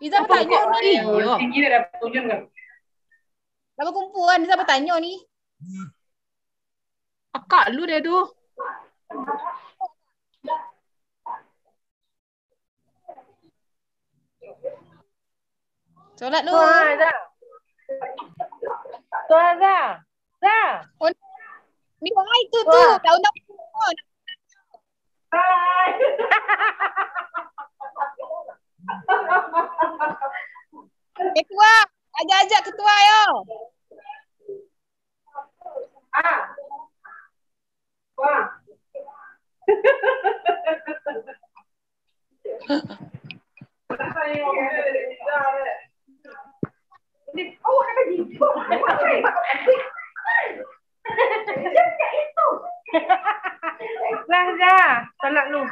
Iza bertanya nih.
Iya. Tinggi dah tunjuk enggak?
Lama kumpulan, Iza bertanya nih.
Akak lu deh tuh.
Solat lu.
Tuh,
Oh, ni wahai tu tu. Tahu nak. Ketua, ajak ketua yo.
Wah. Lah, salat lu.